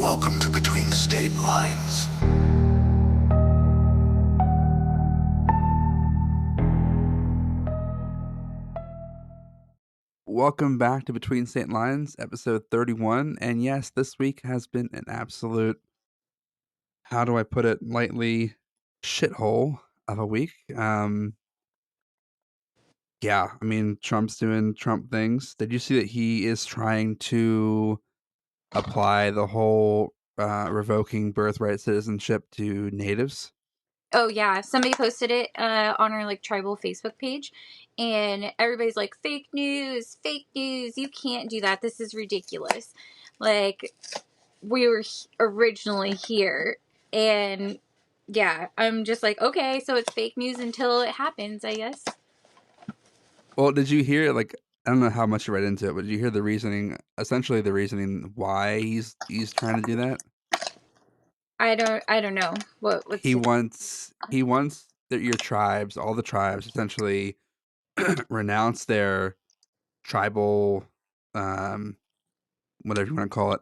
Welcome to Between State Lines. Welcome back to Between State Lines, episode 31. And yes, this week has been an absolute, how do I put it lightly, shithole of a week. Yeah, I mean, Trump's doing Trump things. Did you see that he is trying to apply the whole revoking birthright citizenship to natives? Oh yeah, somebody posted it on our tribal Facebook page, and everybody's like, "Fake news, fake news! You can't do that. This is ridiculous." Like we were originally here, and yeah, I'm just like, okay, so it's fake news until it happens, I guess. Well, did you hear, I don't know how much you read into it, but did you hear the reasoning, essentially the reasoning why he's trying to do that? I don't know what's He the. wants that your tribes, all the tribes, essentially renounce their tribal, um, whatever you want to call it,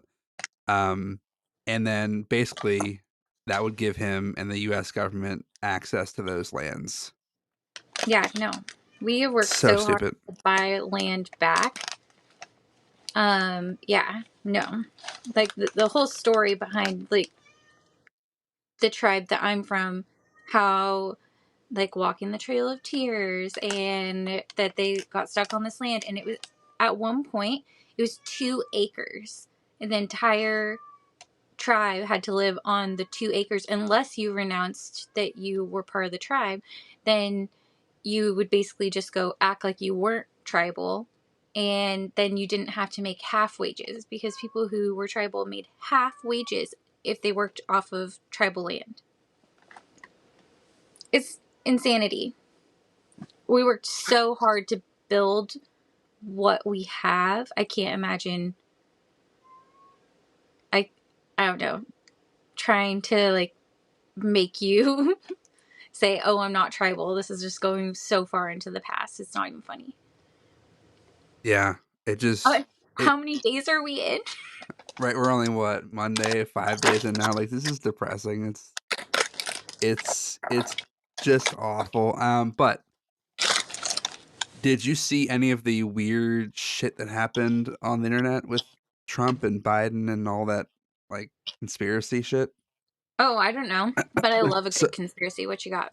um, and then basically that would give him and the U.S. government access to those lands. Yeah, no, we have worked So so hard stupid. to buy land back. Yeah, no, the whole story behind the tribe that I'm from, how walking the Trail of Tears, and that they got stuck on this land, and it was at one point it was 2 acres, and the entire tribe had to live on the 2 acres unless you renounced that you were part of the tribe. Then you would basically just go act like you weren't tribal, and then you didn't have to make half wages because people who were tribal made half wages if they worked off of tribal land. It's insanity. We worked so hard to build what we have. I can't imagine. I I don't know. Trying to make you say, "Oh, I'm not tribal." This is just going so far into the past. It's not even funny. Yeah, it How many days are we in? right. We're only what, Monday, 5 days in now. Like, this is depressing. It's just awful. But did you see any of the weird shit that happened on the internet with Trump and Biden and all that, like, conspiracy shit? Oh, I don't know, but I love a So good conspiracy. What you got?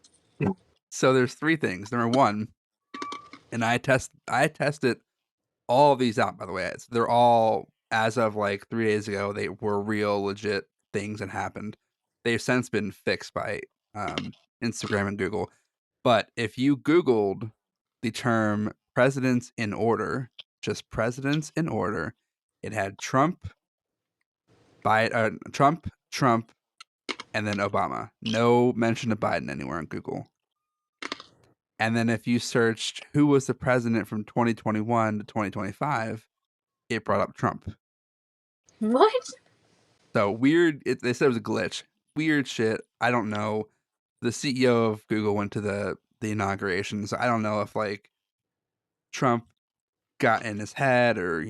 so there's 3 things. Number 1, and I tested all of these out, by the way. They're all, as of, like, 3 days ago, they were real, legit things that happened. They've since been fixed by, Instagram and Google. But if you Googled the term "presidents in order," just presidents in order, it had Trump, and then Obama. No mention of Biden anywhere on Google. And then if you searched who was the president from 2021 to 2025, it brought up Trump. What? So weird. They said it was a glitch. Weird shit. I don't know. The CEO of Google went to the inauguration, so I don't know if Trump got in his head, or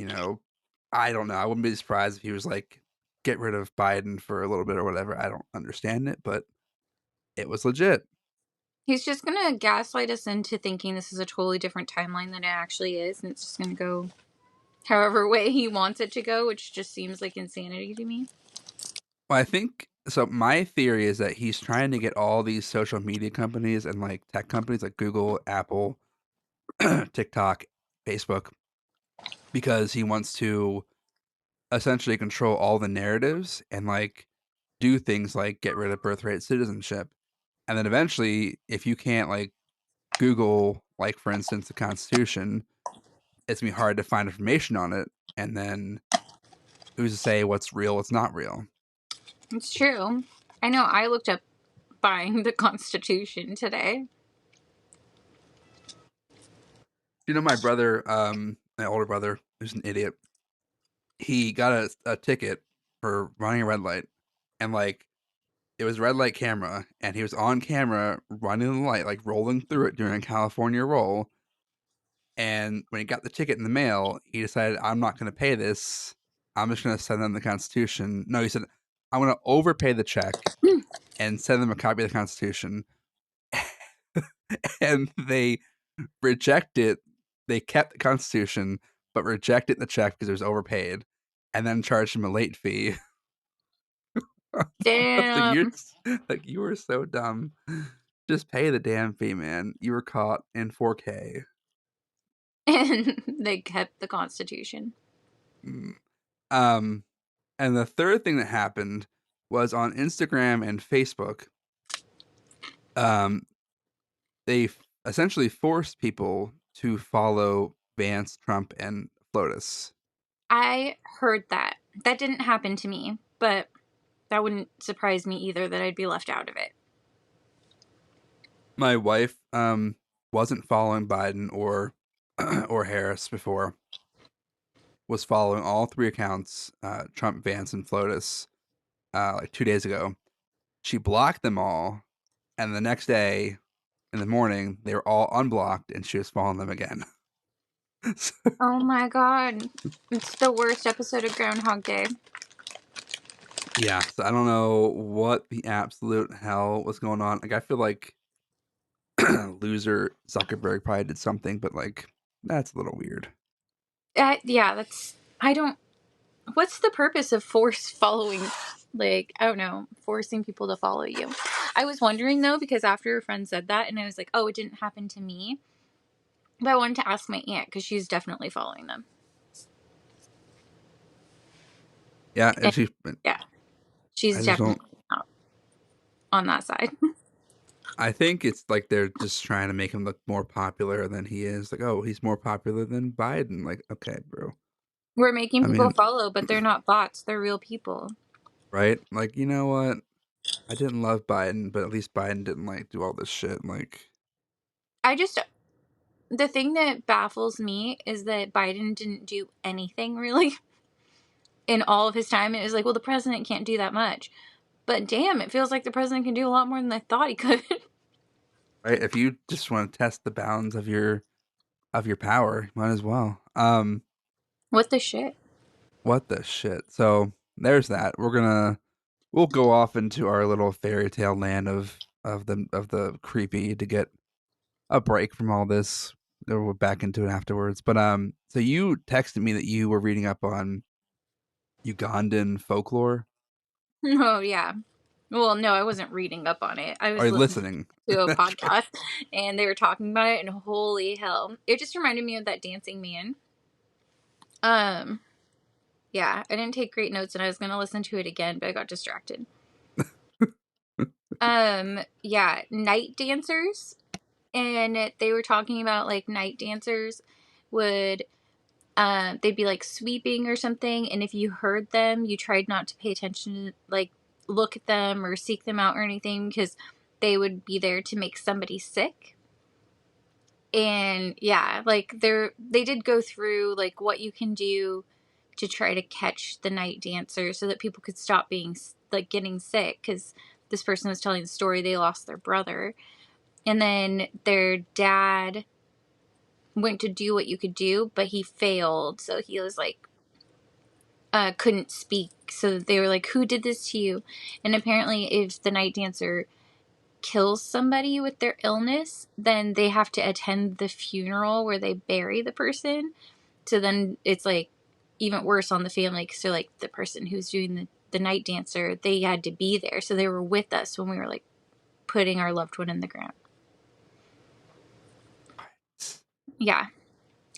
I don't know. I wouldn't be surprised if he was like, get rid of Biden for a little bit or whatever. I don't understand it, but it was legit. He's just gonna gaslight us into thinking this is a totally different timeline than it actually is, and it's just gonna go however way he wants it to go, which just seems like insanity to me. Well, I think so. My theory is that he's trying to get all these social media companies and like tech companies like Google, Apple, TikTok, Facebook, because he wants to essentially control all the narratives and do things like get rid of birthright citizenship. And then eventually, if you can't Google, for instance, the Constitution, it's gonna be hard to find information on it. And then who's to say what's real, what's not real? It's true. I know. I looked up buying the Constitution today. My brother, my older brother, who's an idiot, he got a ticket for running a red light, and it was red light camera, and he was on camera running the light, rolling through it during a California roll. And when he got the ticket in the mail, he decided, I'm not going to pay this. I'm just going to send them the Constitution. No, he said, I'm going to overpay the check and send them a copy of the Constitution. And they reject it. They kept the Constitution, but rejected the check because it was overpaid, and then charged him a late fee. Damn. Like, you were so dumb. Just pay the damn fee, man. You were caught in 4K. And they kept the Constitution. And the third thing that happened was on Instagram and Facebook. They essentially forced people to follow Vance, Trump, and FLOTUS. I heard that. That didn't happen to me, but that wouldn't surprise me either that I'd be left out of it. My wife wasn't following Biden or or Harris before. Was following all three accounts, Trump, Vance, and FLOTUS, like 2 days ago. She blocked them all, and the next day in the morning, they were all unblocked, and she was following them again. So, Oh my god. It's the worst episode of Groundhog Day. yeah, so I don't know what the absolute hell was going on. Like, I feel like loser Zuckerberg probably did something, but like, that's a little weird. Yeah, that's... I don't... What's the purpose of following... Like, I don't know, forcing people to follow you. I was wondering, though, because after a friend said that, and I was like, oh, it didn't happen to me. But I wanted to ask my aunt, because she's definitely following them. Yeah, and Yeah, she's definitely not on that side. I think it's like they're just trying to make him look more popular than he is. Like, oh, he's more popular than Biden. Like, okay, bro. We're making I people mean, follow, but they're not bots. They're real people. right? Like, you know what? I didn't love Biden, but at least Biden didn't like do all this shit. Like, The thing that baffles me is that Biden didn't do anything really in all of his time. It was like, well, the president can't do that much. But damn, it feels like the president can do a lot more than I thought he could. right? If you just want to test the bounds of your power, might as well. What the shit? What the shit? So there's that. We'll go off into our little fairy tale land of the creepy to get a break from all this. We're back into it afterwards. But so you texted me that you were reading up on Ugandan folklore. Oh, yeah. Well, no, I wasn't reading up on it. I Are was you listening listening? to a podcast and they were talking about it, and holy hell. It just reminded me of that dancing man. Yeah, I didn't take great notes and I was going to listen to it again, but I got distracted. Yeah, night dancers. And they were talking about like night dancers would they'd be like sweeping or something, and if you heard them, you tried not to pay attention to like look at them or seek them out or anything, because they would be there to make somebody sick. And yeah, like they did go through like what you can do to try to catch the night dancer so that people could stop being like getting sick, because this person was telling the story they lost their brother, and then their dad went to do what you could do, but he failed. So he was like, couldn't speak. So they were like, who did this to you? And apparently, if the night dancer kills somebody with their illness, then they have to attend the funeral where they bury the person. So then it's like even worse on the family, because they're like, the person who's doing the night dancer, they had to be there. So they were with us when we were like putting our loved one in the ground. Yeah.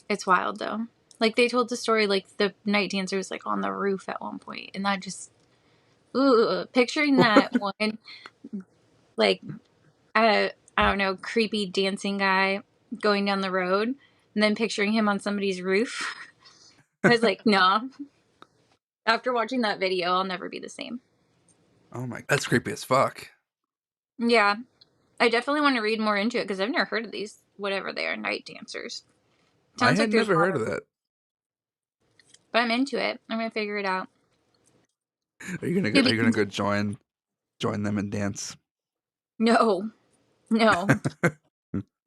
It's wild though. Like they told the story, like the night dancer was like on the roof at one point, and that just, picturing that one, like, I don't know, creepy dancing guy going down the road, and then picturing him on somebody's roof. I was like, nah. After watching that video, I'll never be the same. Oh my, that's creepy as fuck. Yeah, I definitely want to read more into it because I've never heard of these, whatever they are, night dancers. I Sounds like had there's never a lot heard of that. but I'm into it. I'm gonna figure it out. Are you gonna go join them and dance? No,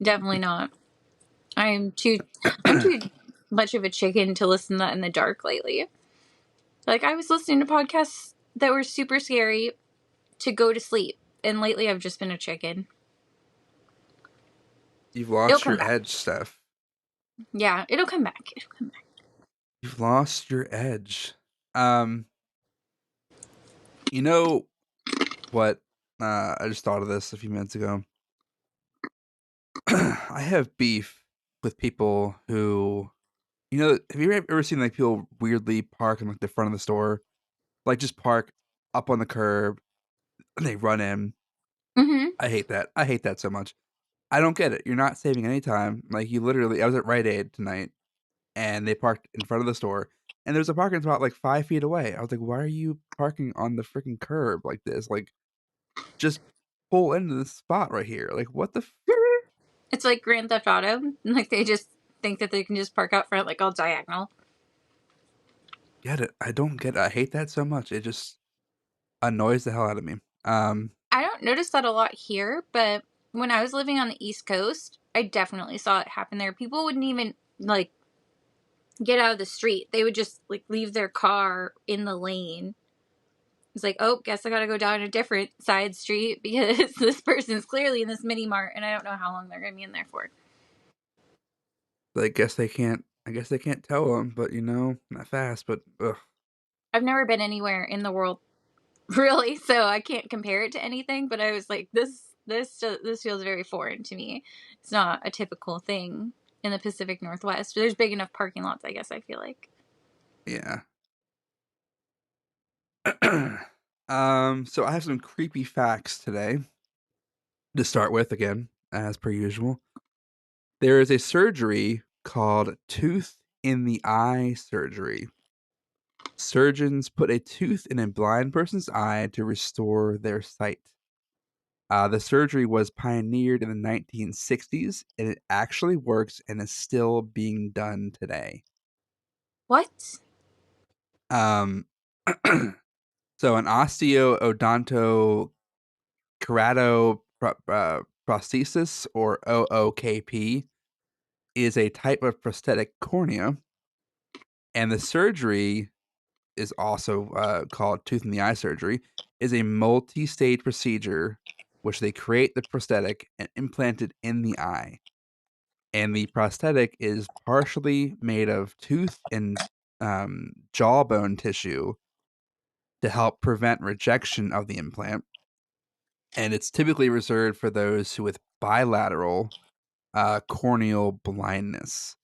definitely not. I'm too much of a chicken to listen to that in the dark lately. Like, I was listening to podcasts that were super scary to go to sleep. And lately I've just been a chicken. You've It'll lost come your back. edge, Steph. Yeah, it'll come back. It'll come back. You've lost your edge. Um, you know what? I just thought of this a few minutes ago. I have beef with people who, have you ever seen like people weirdly park in like the front of the store, like just park up on the curb and they run in? Mm-hmm. I hate that. I hate that so much. I don't get it. You're not saving any time. Like you literally, I was at Rite Aid tonight and they parked in front of the store and there's a parking spot like 5 feet away. I was like, why are you parking on the freaking curb like this? Like, just pull into this spot right here. Like, what the It's like Grand Theft Auto. Like they just think that they can just park out front like all diagonal. get it? I don't get it. I hate that so much. It just annoys the hell out of me. I don't notice that a lot here, but when I was living on the East Coast, I definitely saw it happen there. People wouldn't even like get out of the street. They would just like leave their car in the lane. It's like, oh, guess I gotta go down a different side street because this person's clearly in this mini mart and I don't know how long they're gonna be in there for. I guess they can't. I guess they can't tell them, but not fast. But ugh. I've never been anywhere in the world really, so I can't compare it to anything. But I was like, this feels very foreign to me. It's not a typical thing in the Pacific Northwest. There's big enough parking lots, I guess. I feel like. Yeah. So I have some creepy facts today to start with. Again, as per usual, there is a surgery called tooth in the eye surgery. Surgeons put a tooth in a blind person's eye to restore their sight. The surgery was pioneered in the 1960s, and it actually works and is still being done today. What? Um, so an osteoodontokeratoprosthesis, or OOKP, is a type of prosthetic cornea, and the surgery is also called tooth in the eye surgery, is a multi-stage procedure which they create the prosthetic and implant it in the eye. And the prosthetic is partially made of tooth and jawbone tissue to help prevent rejection of the implant. And it's typically reserved for those who with bilateral corneal blindness.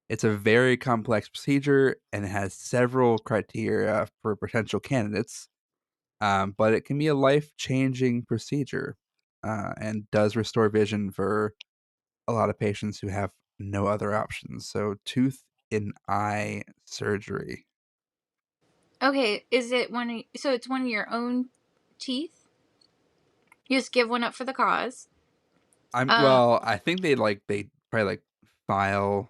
It's a very complex procedure and it has several criteria for potential candidates, but it can be a life-changing procedure and does restore vision for a lot of patients who have no other options. So, tooth in eye surgery. Okay, is it so it's one of your own teeth? You just give one up for the cause. Um, I think they probably like file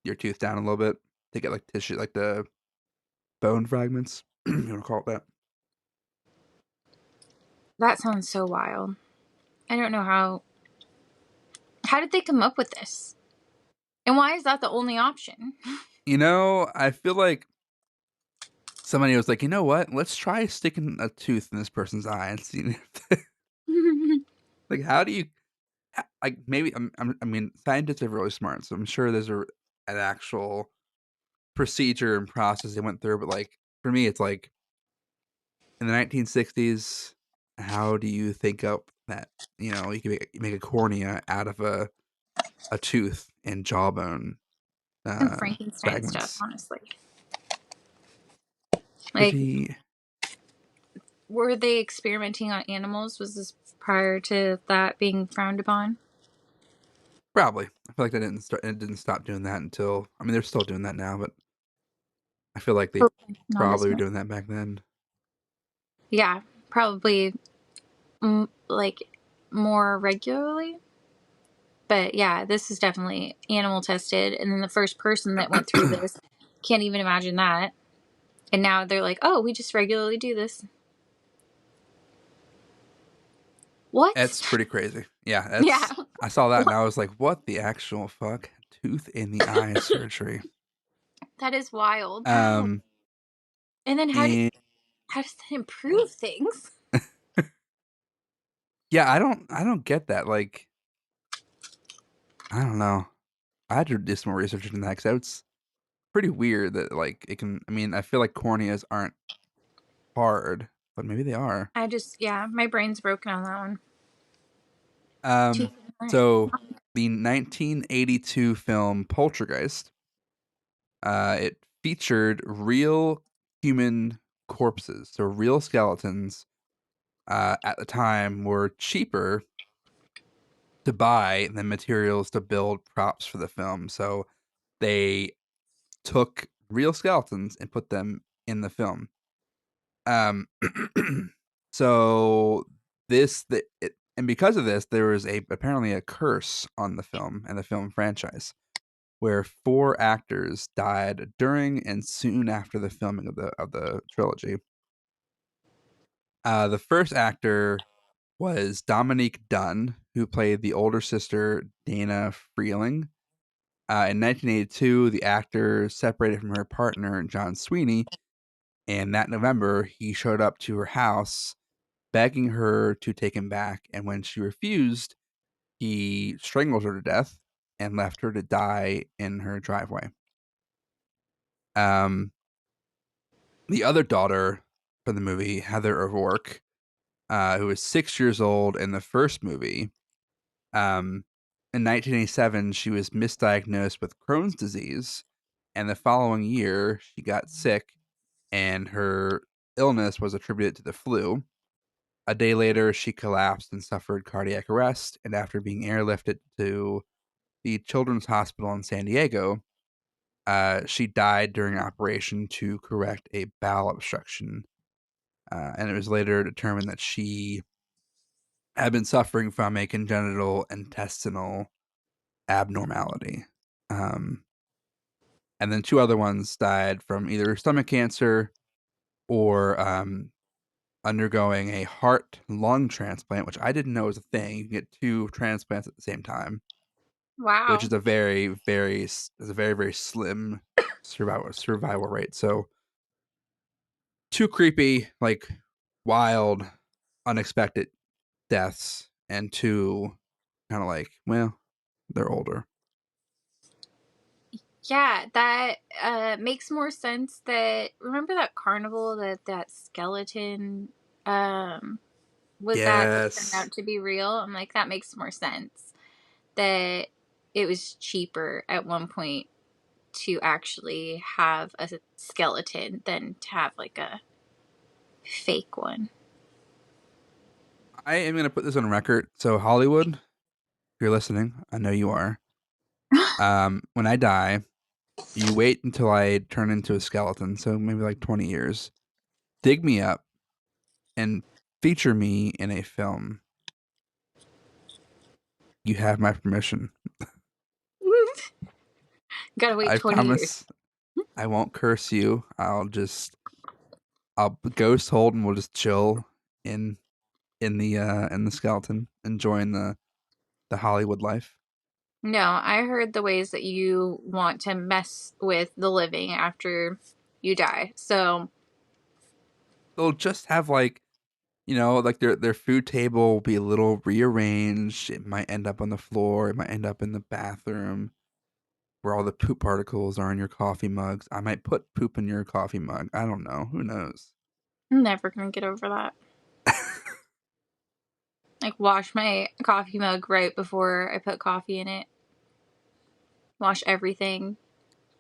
your tooth down a little bit to get like tissue, like the bone fragments. You want to call it that? that sounds so wild. I don't know how did they come up with this? And why is that the only option? I feel like somebody was like, you know what? Let's try sticking a tooth in this person's eye and see. Like, how do you like? Maybe I mean, scientists are really smart, so I'm sure there's an actual procedure and process they went through. But like for me, it's like in the 1960s, how do you think up that you can make a cornea out of a tooth and jawbone And uh, Frankenstein stuff, fragments? honestly. Like, Pretty were they experimenting on animals? Was this prior to that being frowned upon? probably. I feel like they didn't start. It didn't stop doing that until. I mean, they're still doing that now, but I feel like they Hopefully not as probably were much. doing that back then. Yeah, probably like more regularly. But yeah, this is definitely animal tested. And then the first person that went through this can't even imagine that. And now they're like, oh, we just regularly do this. What? That's pretty crazy. Yeah, Yeah. I saw that and What? I was like, what the actual fuck? Tooth in the eye surgery. That is wild. How? Um, And then and How does that improve things? Yeah, I don't get that. Like, I don't know. I had to do some more research into that because it's pretty weird that like it can. I mean, I feel like corneas aren't hard, but maybe they are. Yeah, my brain's broken on that one. Too Um, hard. so the 1982 film Poltergeist, it featured real human corpses, so real skeletons. At the time, were cheaper to buy than materials to build props for the film. So they took real skeletons and put them in the film. Um, so and because of this, there was apparently a curse on the film and the film franchise where 4 actors died during and soon after the filming of the trilogy. The first actor was Dominique Dunn, who played the older sister Dana Freeling. In 1982, the actor separated from her partner John Sweeney, and that November he showed up to her house begging her to take him back, and when she refused, he strangled her to death and left her to die in her driveway. Um, the other daughter from the movie, Heather O'Rourke, who was 6 years old in the first movie, in 1987, she was misdiagnosed with Crohn's disease, and the following year, she got sick, and her illness was attributed to the flu. A day later, she collapsed and suffered cardiac arrest, and after being airlifted to the Children's Hospital in San Diego, she died during an operation to correct a bowel obstruction. And it was later determined that she had been suffering from a congenital intestinal abnormality. Um, and then 2 other ones died from either stomach cancer or undergoing a heart lung transplant, which I didn't know was a thing. You can get 2 transplants at the same time, which Wow. is a very slim survival rate. So too creepy, like wild, unexpected deaths, and 2 kind of like, well, they're older. Yeah, that makes more sense. That remember that carnival that skeleton was at that turned Yes. out to be real. I'm like, that makes more sense. That it was cheaper at one point to actually have a skeleton than to have like a fake one. I am going to put this on record. So Hollywood, if you're listening, I know you are. When I die, you wait until I turn into a skeleton, so maybe like 20 years. Dig me up and feature me in a film. You have my permission. Gotta wait I 20 years. promise I won't curse you. I'll ghost hold and we'll just chill in in the skeleton, enjoying the Hollywood life. No, I heard the ways that you want to mess with the living after you die. So, They'll just have like, like their food table will be a little rearranged. It might end up on the floor. It might end up in the bathroom where all the poop particles are in your coffee mugs. I might put poop in your coffee mug. I don't know. Who knows? I'm never gonna get over that. Like, wash my coffee mug right before I put coffee in it. Wash everything.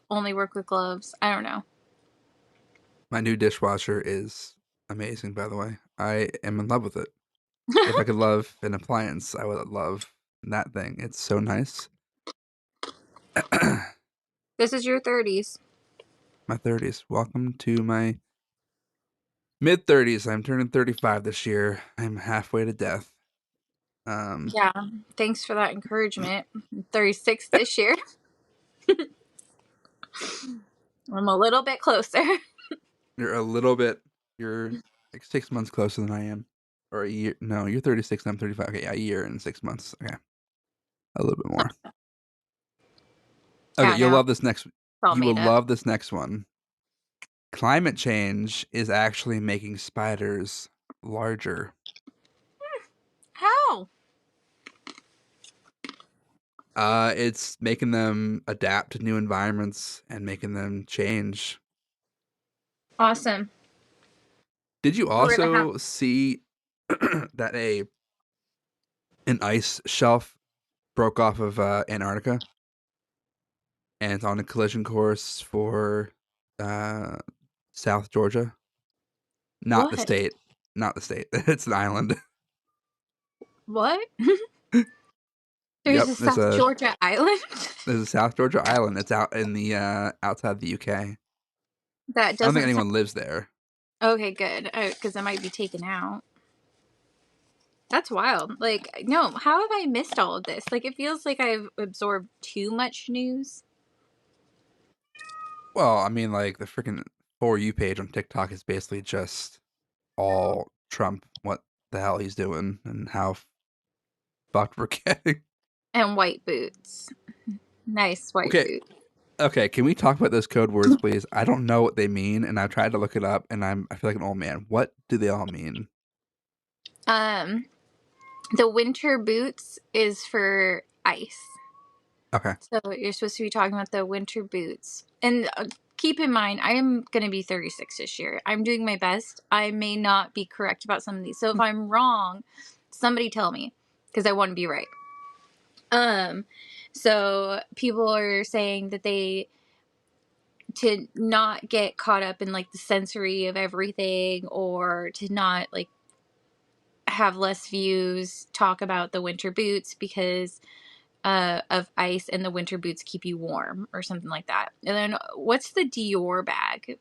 Only work with gloves. I don't know. My new dishwasher is amazing, by the way. I am in love with it. If I could love an appliance, I would love that thing. It's so nice. This is your 30s. My 30s. Welcome to my mid 30s. I'm turning 35 this year. I'm halfway to death. Um, Yeah. Thanks for that encouragement. I'm 36 this year. I'm a little bit closer. you're a little bit, you're like 6 months closer than I am. Or a year. No, you're 36 and I'm 35. Okay, yeah, a year and 6 months. Okay. A little bit more. Okay, Yeah, you'll no, love it's this next. all You will made up. love this next one. climate change is actually making spiders larger. How? It's making them adapt to new environments and making them change. Awesome. Did you Where the also see that an ice shelf broke off of Antarctica and it's on a collision course for uh, South Georgia? Not the What? state. Not the state. It's an island. What? There's Yep, a South Georgia island there's a South Georgia island. It's out in the outside the UK. I that don't think doesn't sound anyone lives there. okay. Good, because it might be taken out. That's wild. Like, no, how have I missed all of this? Like, it feels like I've absorbed too much news. Well, I mean, like the freaking For You page on TikTok is basically just all Trump, what the hell he's doing, and how fucked we're getting. And white boots. Nice white Okay, boots. okay. Can we talk about those code words, please? I don't know what they mean, and I've tried to look it up, and I feel like an old man. What do they all mean? The winter boots is for ice. Okay. So you're supposed to be talking about the winter boots. And keep in mind, I am going to be 36 this year. I'm doing my best. I may not be correct about some of these. So if I'm wrong, somebody tell me because I want to be right. So people are saying that to not get caught up in like the sensory of everything, or to not like have less views talk about the winter boots because of ice, and the winter boots keep you warm or something like that. And then what's the Dior bag?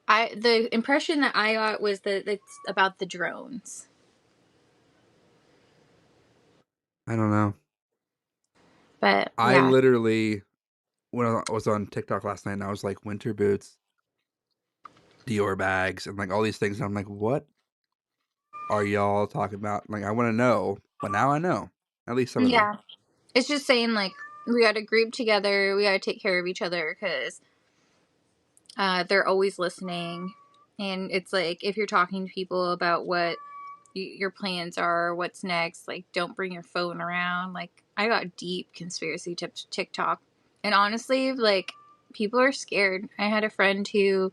The impression that I got was that it's about the drones. I don't know. But I yeah. literally, when I was on TikTok last night, and I was like, winter boots, Dior bags, and like all these things. And I'm like, what are y'all talking about? Like, I want to know, but now I know at least some of them. Yeah. It's just saying like we got to group together, we got to take care of each other because they're always listening. And it's like if you're talking to people about what your plans are, what's next, like don't bring your phone around. Like I got deep conspiracy tips TikTok. And honestly, like people are scared. I had a friend who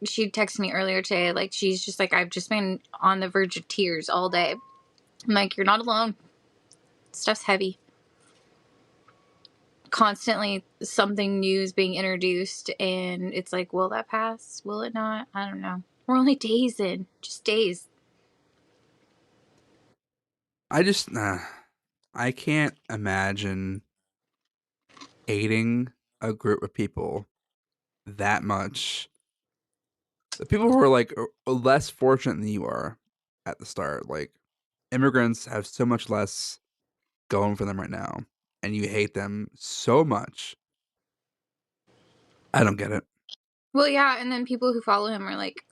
she texted me earlier today, like she's just like, I've just been on the verge of tears all day. I'm like, you're not alone. Stuff's heavy. Constantly something new is being introduced, and it's like, will that pass? Will it not? I don't know. We're only days in, just days. I just, I can't imagine hating a group of people that much. The people who are like less fortunate than you are at the start, like immigrants have so much less going for them right now, and you hate them so much. I don't get it. Well, yeah, and then people who follow him are like,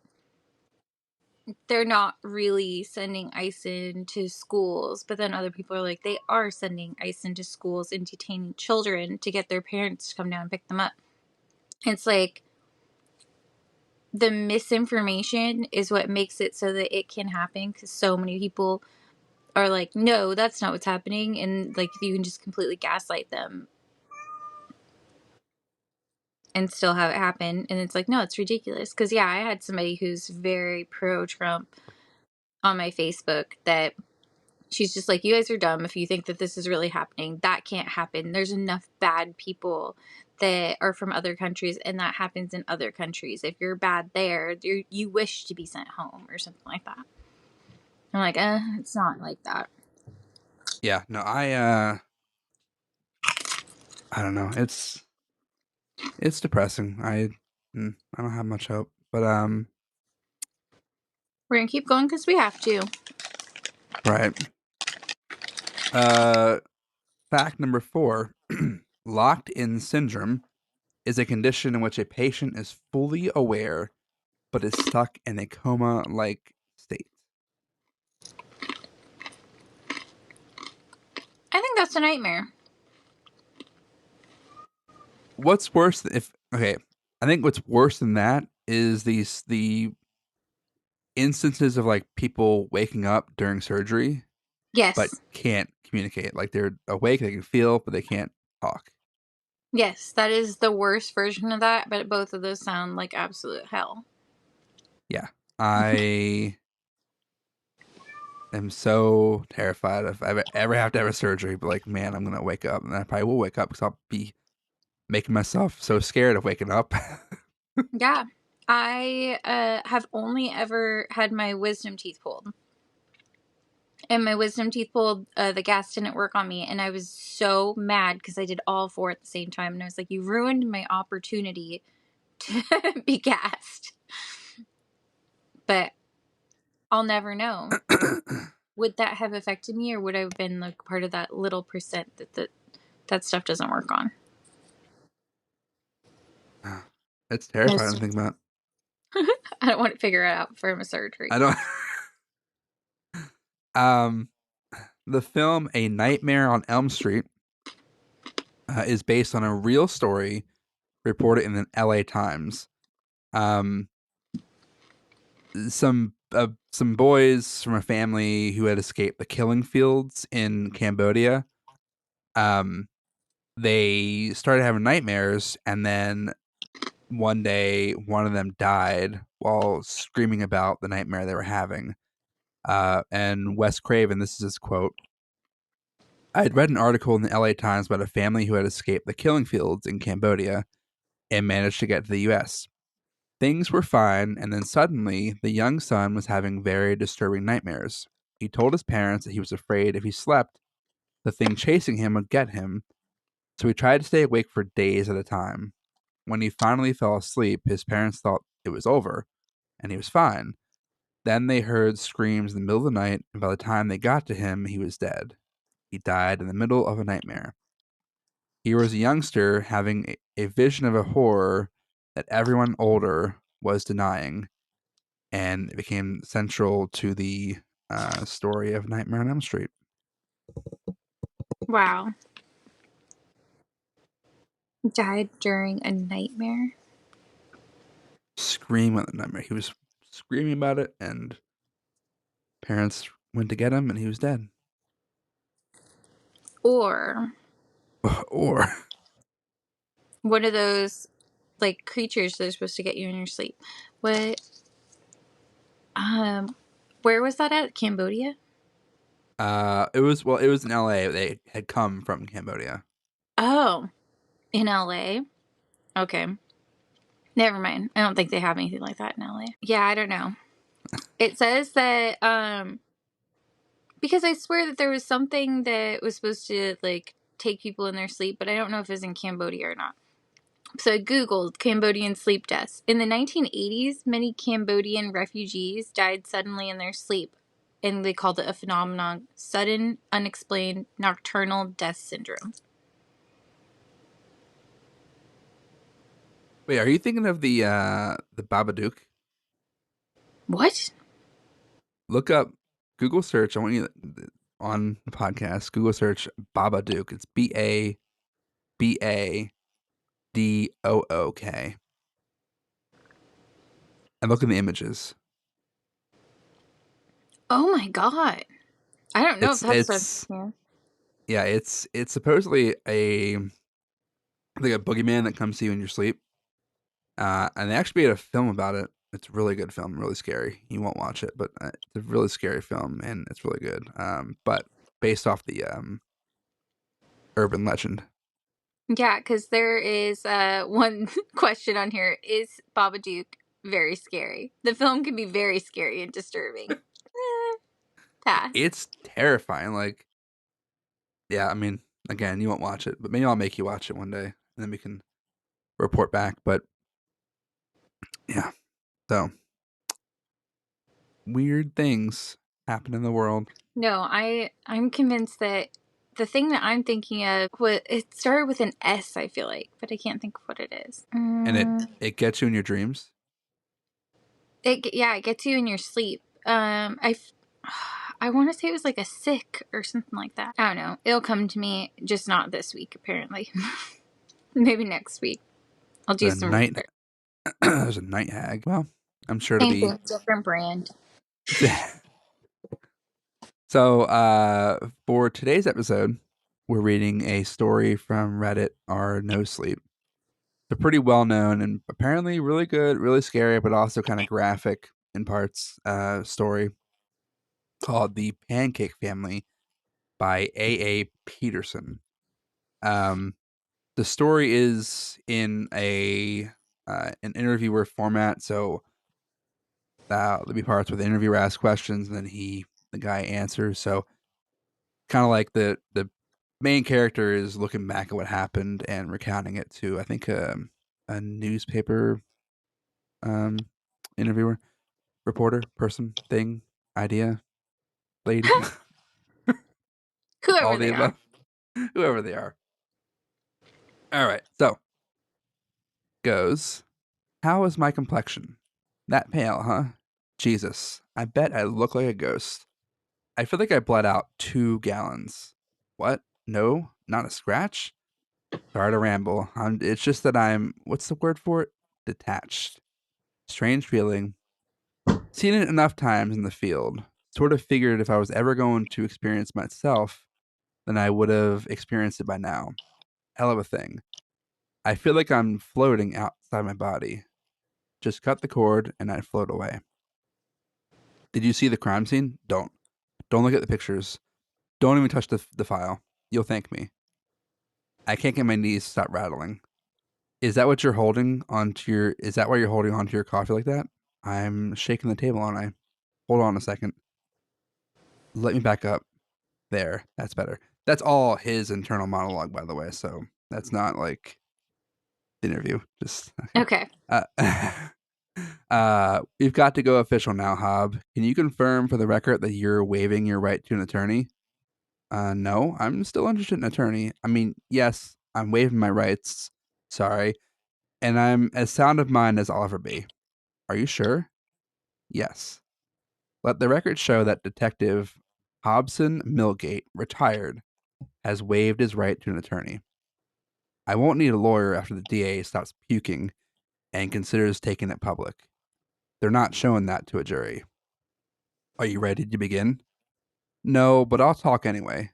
they're not really sending ice into schools, but then other people are like, they are sending ice into schools and detaining children to get their parents to come down and pick them up. It's like the misinformation is what makes it so that it can happen, because so many people are like, no, that's not what's happening, and like you can just completely gaslight them and still have it happen. And it's like, no, it's ridiculous. Because yeah, I had somebody who's very pro Trump on my Facebook that she's just like, you guys are dumb if you think that this is really happening. That can't happen. There's enough bad people that are from other countries, and that happens in other countries. If you're bad there, you wish to be sent home or something like that. I'm like, it's not like that. Yeah, no, I don't know. It's depressing. I don't have much hope, but We're gonna keep going because we have to. right. Fact number 4: locked-in syndrome is a condition in which a patient is fully aware but is stuck in a coma-like state. I think that's a nightmare. What's worse if okay? I think what's worse than that is the instances of like people waking up during surgery but Yes. can't communicate. Like they're awake, they can feel, but they can't talk. Yes, that is the worst version of that, but both of those sound like absolute hell. Yeah. I am so terrified if I ever have to have a surgery, but like, man, I'm gonna wake up, and I probably will wake up because I'll be making myself so scared of waking up. Yeah. I have only ever had my wisdom teeth pulled. And my wisdom teeth pulled, the gas didn't work on me. And I was so mad because I did all four at the same time. And I was like, you ruined my opportunity to be gassed. But I'll never know. Would that have affected me, or would I have been like part of that little percent that stuff doesn't work on? It's terrifying to Yes. think about. I don't want to figure it out from a surgery. I don't. um, the film A Nightmare on Elm Street is based on a real story reported in the L.A. Times. Um, some boys from a family who had escaped the killing fields in Cambodia. Um, they started having nightmares, and then one day one of them died while screaming about the nightmare they were having. And Wes Craven, this is his quote: "I had read an article in the LA Times about a family who had escaped the killing fields in Cambodia and managed to get to the US. Things were fine, and then suddenly the young son was having very disturbing nightmares. He told his parents that he was afraid if he slept, the thing chasing him would get him, so he tried to stay awake for days at a time. When he finally fell asleep, his parents thought it was over, and he was fine. Then they heard screams in the middle of the night, and by the time they got to him, he was dead. He died in the middle of a nightmare. He was a youngster having a vision of a horror that everyone older was denying, and it became central to the story of Nightmare on Elm Street." Wow. Died during a nightmare? Scream at the nightmare. He was screaming about it, and parents went to get him, and he was dead. Or Or one of those like creatures that are supposed to get you in your sleep. What where was that at? Cambodia? it was in L.A. They had come from Cambodia. Oh, in LA. Okay. Never mind. I don't think they have anything like that in LA. Yeah, I don't know. It says that because I swear that there was something that was supposed to like take people in their sleep, but I don't know if it was in Cambodia or not. So I googled Cambodian sleep deaths. In the 1980s, many Cambodian refugees died suddenly in their sleep, and they called it a phenomenon: sudden, unexplained nocturnal death syndrome. Wait, are you thinking of the Babadook? What? Look up, Google search. I want you on the podcast. Google search Babadook. It's Babadook, and look at the images. Oh my god! I don't know if that's from It's here. yeah, it's supposedly a like a boogeyman that comes to you in your sleep. And they actually made a film about it. It's a really good film, really scary. You won't watch it, but it's a really scary film, and it's really good. But based off the urban legend. Yeah, because there is one question on here: is Babadook very scary? The film can be very scary and disturbing. Pass. It's terrifying. Like, yeah, I mean, again, you won't watch it, but maybe I'll make you watch it one day, and then we can report back. But yeah, so weird things happen in the world, No, I'm convinced that the thing that I'm thinking of, it started with an S, I feel like, but I can't think of what it is. and it gets you in your dreams. It gets you in your sleep. I want to say it was like a sick or something like that. I don't know. It'll come to me, just not this week apparently. Maybe next week. I'll do The some night research. There's a night hag. Well, I'm sure to Same be. thing, different brand. So, for today's episode, we're reading a story from Reddit, our No Sleep. It's a pretty well known and apparently really good, really scary, but also kind of graphic in parts story called The Pancake Family by A.A. Peterson. The story is in an interviewer format, so there'll be parts where the interviewer asks questions and then the guy answers. So kind of like the main character is looking back at what happened and recounting it to, I think, a newspaper interviewer, reporter, person, thing, idea, lady, all Whoever the they are. above, whoever they are. All right, so goes. How is my complexion? That pale, huh? Jesus, I bet I look like a ghost. I feel like I bled out 2 gallons. What? No, not a scratch? Sorry to ramble. It's just that what's the word for it? Detached. Strange feeling. Seen it enough times in the field. Sort of figured if I was ever going to experience myself, then I would have experienced it by now. Hell of a thing. I feel like I'm floating outside my body. Just cut the cord and I'd float away. Did you see the crime scene? Don't. Don't look at the pictures. Don't even touch the file. You'll thank me. I can't get my knees to stop rattling. Is that what you're holding onto your? Is that why you're holding onto your coffee like that? I'm shaking the table, aren't I? Hold on a second. Let me back up. There, that's better. That's all his internal monologue, by the way. So that's not like the interview. Just okay. Okay. We've got to go official now, Hob. Can you confirm for the record that you're waiving your right to an attorney? No, I'm still interested in an attorney. I mean, yes, I'm waiving my rights. Sorry. And I'm as sound of mind as I'll ever be. Are you sure? Yes. Let the record show that Detective Hobson Millgate, retired, has waived his right to an attorney. I won't need a lawyer after the DA stops puking and considers taking it public. They're not showing that to a jury. Are you ready to begin? No, but I'll talk anyway.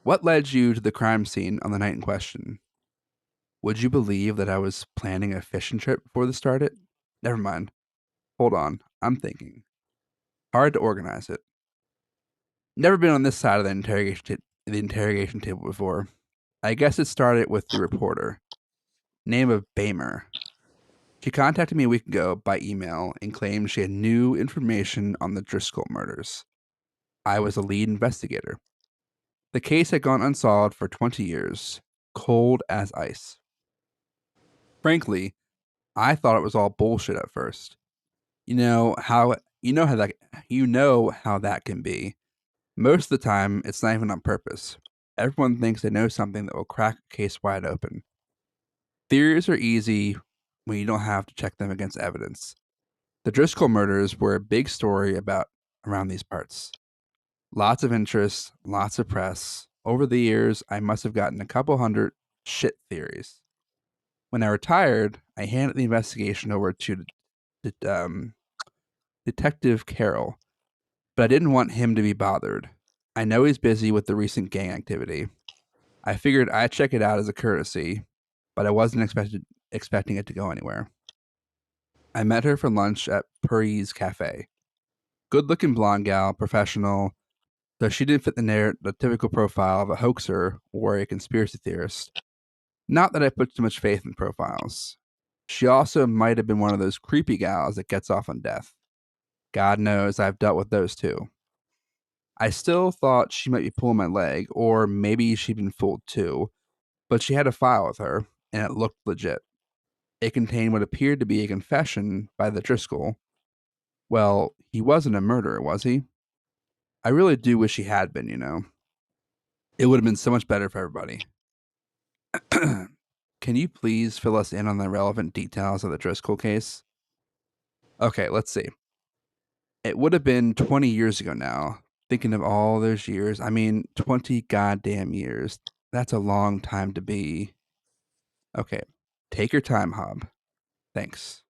What led you to the crime scene on the night in question? Would you believe that I was planning a fishing trip before this started? Never mind. Hold on. I'm thinking. Hard to organize it. Never been on this side of the interrogation table before. I guess it started with the reporter. Name of Bamer. She contacted me a week ago by email and claimed she had new information on the Driscoll murders. I was a lead investigator. The case had gone unsolved for 20 years, cold as ice. Frankly, I thought it was all bullshit at first. You know how that can be. Most of the time, it's not even on purpose. Everyone thinks they know something that will crack a case wide open. Theories are easy when you don't have to check them against evidence. The Driscoll murders were a big story around these parts. Lots of interest, lots of press. Over the years, I must have gotten a couple hundred shit theories. When I retired, I handed the investigation over to Detective Carroll, but I didn't want him to be bothered. I know he's busy with the recent gang activity. I figured I'd check it out as a courtesy, but I wasn't expecting it to go anywhere. I met her for lunch at Puri's Cafe. Good looking blonde gal, professional, though she didn't fit the typical profile of a hoaxer or a conspiracy theorist. Not that I put too much faith in profiles. She also might have been one of those creepy gals that gets off on death. God knows I've dealt with those too. I still thought she might be pulling my leg, or maybe she'd been fooled too, but she had a file with her, and it looked legit. It contained what appeared to be a confession by the Driscoll. Well, he wasn't a murderer, was he? I really do wish he had been, you know. It would have been so much better for everybody. Can you please fill us in on the relevant details of the Driscoll case? Okay, let's see. It would have been 20 years ago now. Thinking of all those years. I mean, 20 goddamn years. That's a long time to be. Okay, take your time, Hob. Thanks.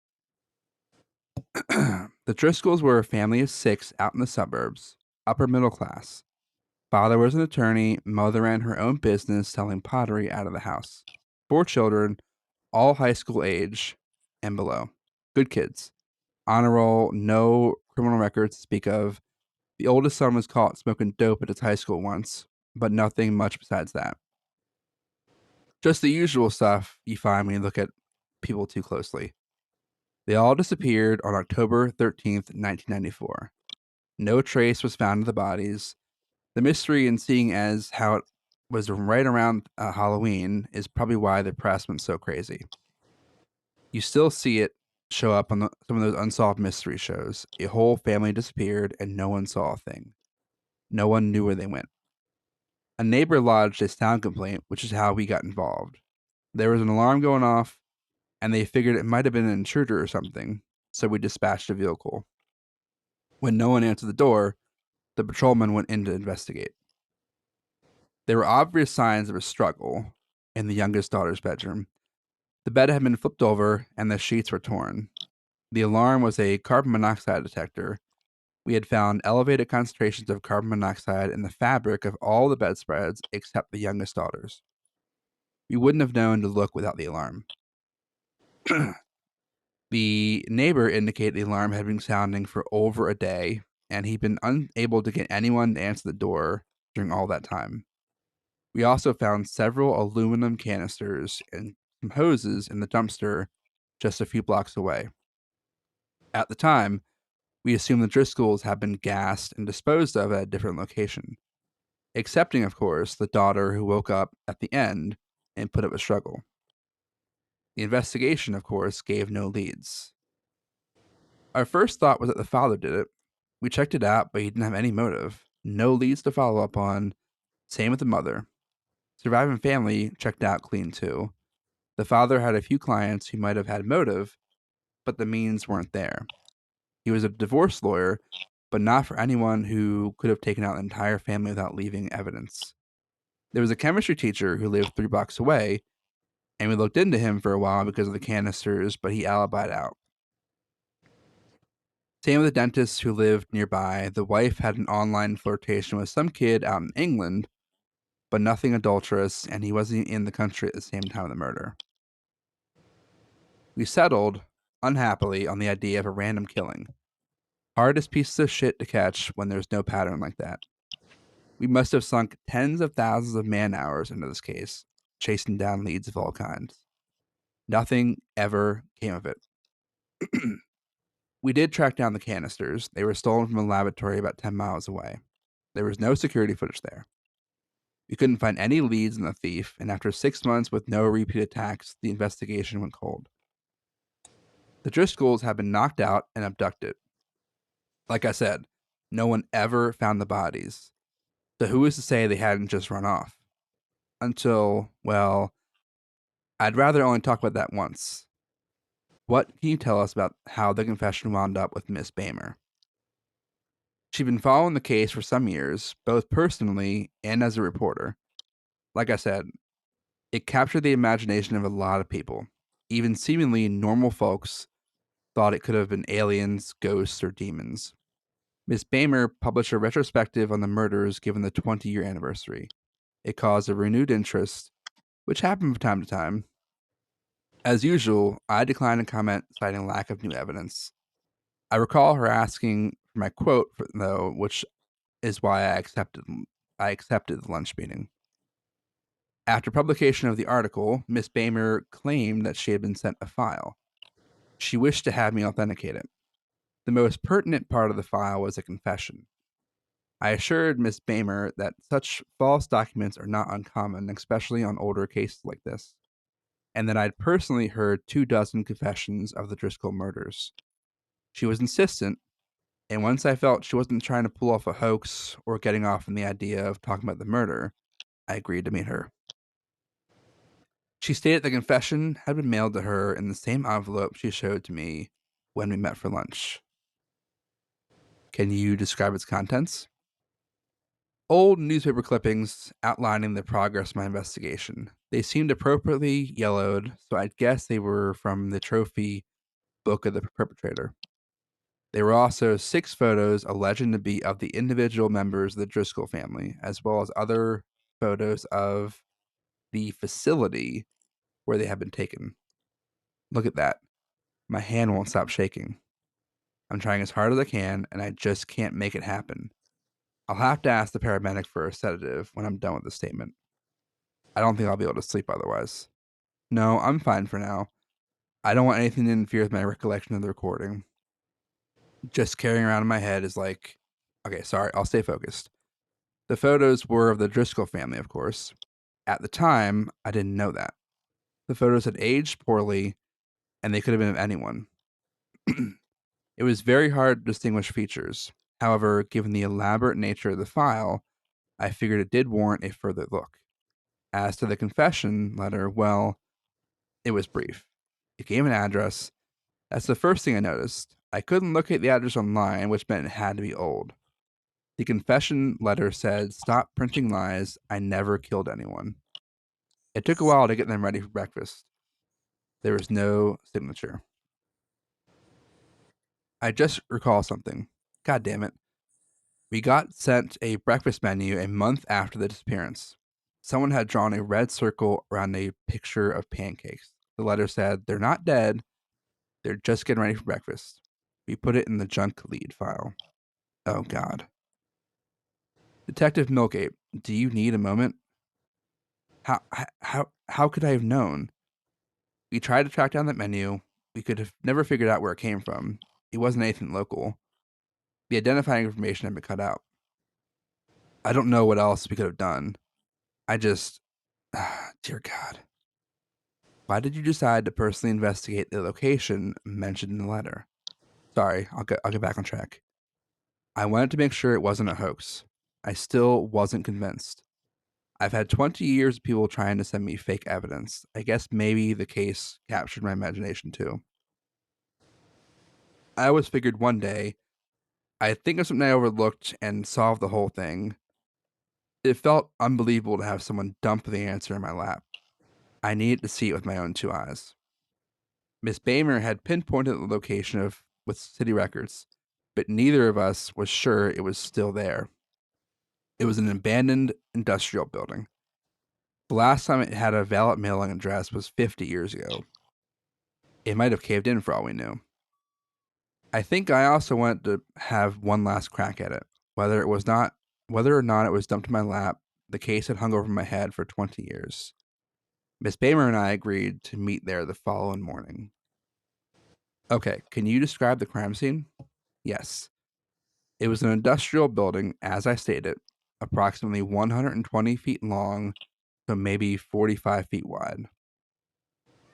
The Driscolls were a family of 6 out in the suburbs, upper middle class. Father was an attorney, mother ran her own business selling pottery out of the house. 4 children, all high school age and below. Good kids. Honor roll, no criminal records to speak of. The oldest son was caught smoking dope at his high school once, but nothing much besides that. Just the usual stuff you find when you look at people too closely. They all disappeared on October 13th, 1994. No trace was found of the bodies. The mystery in seeing as how it was right around Halloween is probably why the press went so crazy. You still see it show up on some of those unsolved mystery shows. A whole family disappeared and no one saw a thing. No one knew where they went. A neighbor lodged a sound complaint, which is how we got involved. There was an alarm going off, and they figured it might have been an intruder or something, so we dispatched a vehicle. When no one answered the door, the patrolman went in to investigate. There were obvious signs of a struggle in the youngest daughter's bedroom. The bed had been flipped over, and the sheets were torn. The alarm was a carbon monoxide detector. We had found elevated concentrations of carbon monoxide in the fabric of all the bedspreads except the youngest daughter's. We wouldn't have known to look without the alarm. The neighbor indicated the alarm had been sounding for over a day, and he'd been unable to get anyone to answer the door during all that time. We also found several aluminum canisters and some hoses in the dumpster just a few blocks away. At the time, we assumed the Driscolls had been gassed and disposed of at a different location, excepting, of course, the daughter who woke up at the end and put up a struggle. The investigation, of course, gave no leads. Our first thought was that the father did it. We checked it out, but he didn't have any motive. No leads to follow up on. Same with the mother. Surviving family checked out clean too. The father had a few clients who might have had motive, but the means weren't there. He was a divorce lawyer, but not for anyone who could have taken out the entire family without leaving evidence. There was a chemistry teacher who lived 3 blocks away, and we looked into him for a while because of the canisters, but he alibied out. Same with the dentist who lived nearby. The wife had an online flirtation with some kid out in England, but nothing adulterous, and he wasn't in the country at the same time of the murder. We settled, unhappily, on the idea of a random killing. Hardest pieces of shit to catch when there's no pattern like that. We must have sunk tens of thousands of man hours into this case, chasing down leads of all kinds. Nothing ever came of it. We did track down the canisters. They were stolen from a laboratory about 10 miles away. There was no security footage there. We couldn't find any leads in the thief, and after 6 months with no repeat attacks, the investigation went cold. The Driscolls had been knocked out and abducted. Like I said, no one ever found the bodies. So who is to say they hadn't just run off? Until, well, I'd rather only talk about that once. What can you tell us about how the confession wound up with Miss Bamer? She'd been following the case for some years, both personally and as a reporter. Like I said, it captured the imagination of a lot of people. Even seemingly normal folks thought it could have been aliens, ghosts, or demons. Miss Bamer published a retrospective on the murders given the 20-year anniversary. It caused a renewed interest, which happened from time to time. As usual, I declined to comment, citing lack of new evidence. I recall her asking for my quote, though, which is why I accepted the lunch meeting. After publication of the article, Miss Bamer claimed that she had been sent a file. She wished to have me authenticate it. The most pertinent part of the file was a confession. I assured Miss Bamer that such false documents are not uncommon, especially on older cases like this, and that I'd personally heard 24 confessions of the Driscoll murders. She was insistent, and once I felt she wasn't trying to pull off a hoax or getting off on the idea of talking about the murder, I agreed to meet her. She stated the confession had been mailed to her in the same envelope she showed to me when we met for lunch. Can you describe its contents? Old newspaper clippings outlining the progress of my investigation. They seemed appropriately yellowed, so I'd guess they were from the trophy book of the perpetrator. There were also 6 photos alleged to be of the individual members of the Driscoll family, as well as other photos of the facility where they had been taken. Look at that. My hand won't stop shaking. I'm trying as hard as I can, and I just can't make it happen. I'll have to ask the paramedic for a sedative when I'm done with the statement. I don't think I'll be able to sleep otherwise. No, I'm fine for now. I don't want anything to interfere with my recollection of the recording. Just carrying around in my head is like, okay, sorry, I'll stay focused. The photos were of the Driscoll family, of course. At the time, I didn't know that. The photos had aged poorly, and they could have been of anyone. It was very hard to distinguish features. However, given the elaborate nature of the file, I figured it did warrant a further look. As to the confession letter, well, it was brief. It gave an address. That's the first thing I noticed. I couldn't locate the address online, which meant it had to be old. The confession letter said, "Stop printing lies. I never killed anyone." It took a while to get them ready for breakfast. There was no signature. I just recall something. God damn it. We got sent a breakfast menu a month after the disappearance. Someone had drawn a red circle around a picture of pancakes. The letter said, "They're not dead. They're just getting ready for breakfast." We put it in the junk lead file. Oh, God. Detective Milgate, do you need a moment? How could I have known? We tried to track down that menu. We could have never figured out where it came from. It wasn't anything local. The identifying information had been cut out. I don't know what else we could have done. I just, dear God. Why did you decide to personally investigate the location mentioned in the letter? Sorry, I'll get back on track. I wanted to make sure it wasn't a hoax. I still wasn't convinced. I've had 20 years of people trying to send me fake evidence. I guess maybe the case captured my imagination too. I always figured one day I'd think of something I overlooked and solve the whole thing. It felt unbelievable to have someone dump the answer in my lap. I needed to see it with my own 2 eyes. Miss Bamer had pinpointed the location with city records, but neither of us was sure it was still there. It was an abandoned industrial building. The last time it had a valid mailing address was 50 years ago. It might have caved in for all we knew. I think I also wanted to have one last crack at it. Whether or not it was dumped in my lap, the case had hung over my head for 20 years. Miss Bamer and I agreed to meet there the following morning. Okay, can you describe the crime scene? Yes. It was an industrial building, as I stated, approximately 120 feet long, so maybe 45 feet wide.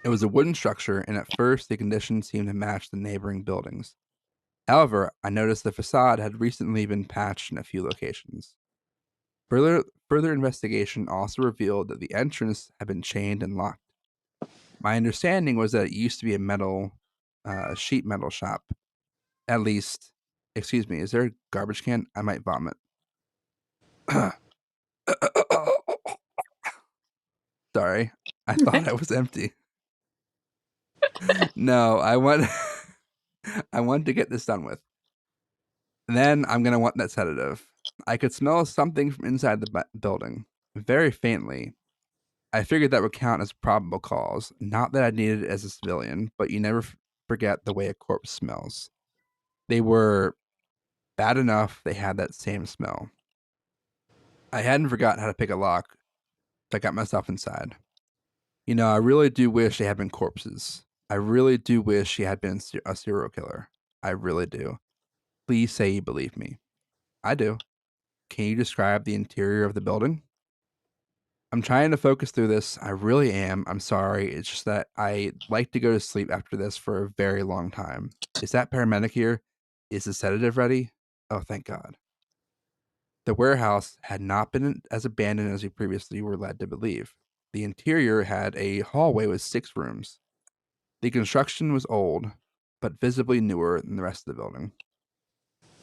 It was a wooden structure, and at first the conditions seemed to match the neighboring buildings. However, I noticed the facade had recently been patched in a few locations. Further investigation also revealed that the entrance had been chained and locked. My understanding was that it used to be a sheet metal shop. At least, excuse me, is there a garbage can? I might vomit. Sorry, I thought I was empty. No, I want to get this done with. Then I'm gonna want that sedative. I could smell something from inside the building, very faintly. I figured that would count as probable cause. Not that I needed it as a civilian, but you never forget the way a corpse smells. They were bad enough they had that same smell. I hadn't forgotten how to pick a lock, so I got myself inside. You know, I really do wish they had been corpses. I really do wish she had been a serial killer. I really do. Please say you believe me. I do. Can you describe the interior of the building? I'm trying to focus through this. I really am. I'm sorry. It's just that I like to go to sleep after this for a very long time. Is that paramedic here? Is the sedative ready? Oh, thank God. The warehouse had not been as abandoned as we previously were led to believe. The interior had a hallway with 6 rooms. The construction was old, but visibly newer than the rest of the building.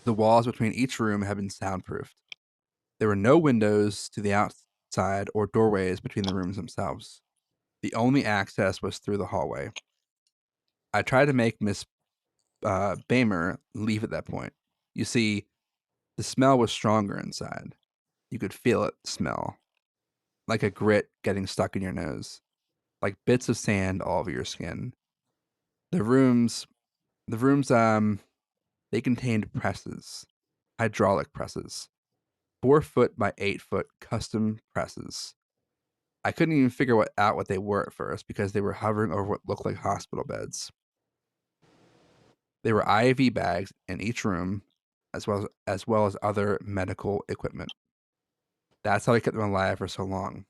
The walls between each room had been soundproofed. There were no windows to the outside or doorways between the rooms themselves. The only access was through the hallway. I tried to make Miss Bamer leave at that point. You see, the smell was stronger inside. You could feel it smell, like a grit getting stuck in your nose, like bits of sand all over your skin. The rooms, the rooms, they contained presses, hydraulic presses, 4 foot by 8 foot custom presses. I couldn't even figure out what they were at first because they were hovering over what looked like hospital beds. There were IV bags in each room, as well as other medical equipment. That's how I kept them alive for so long.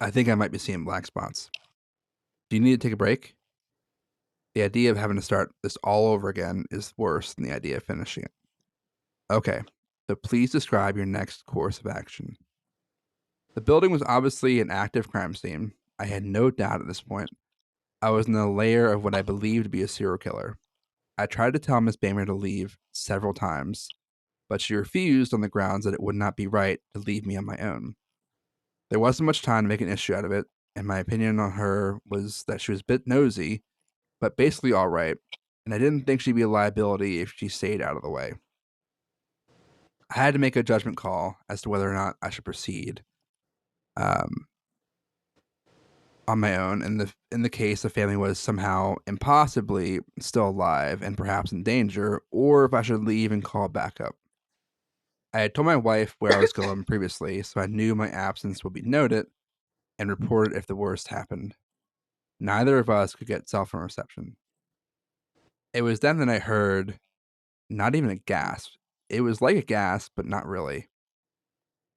I think I might be seeing black spots. Do you need to take a break? The idea of having to start this all over again is worse than the idea of finishing it. Okay, so please describe your next course of action. The building was obviously an active crime scene. I had no doubt at this point. I was in the lair of what I believed to be a serial killer. I tried to tell Miss Bamer to leave several times, but she refused on the grounds that it would not be right to leave me on my own. There wasn't much time to make an issue out of it, and my opinion on her was that she was a bit nosy, but basically all right, and I didn't think she'd be a liability if she stayed out of the way. I had to make a judgment call as to whether or not I should proceed um, on my own. In the case the family was somehow impossibly still alive and perhaps in danger, or if I should leave and call backup. I had told my wife where I was going previously, so I knew my absence would be noted and reported if the worst happened. Neither of us could get cell phone reception. It was then that I heard not even a gasp. It was like a gasp, but not really.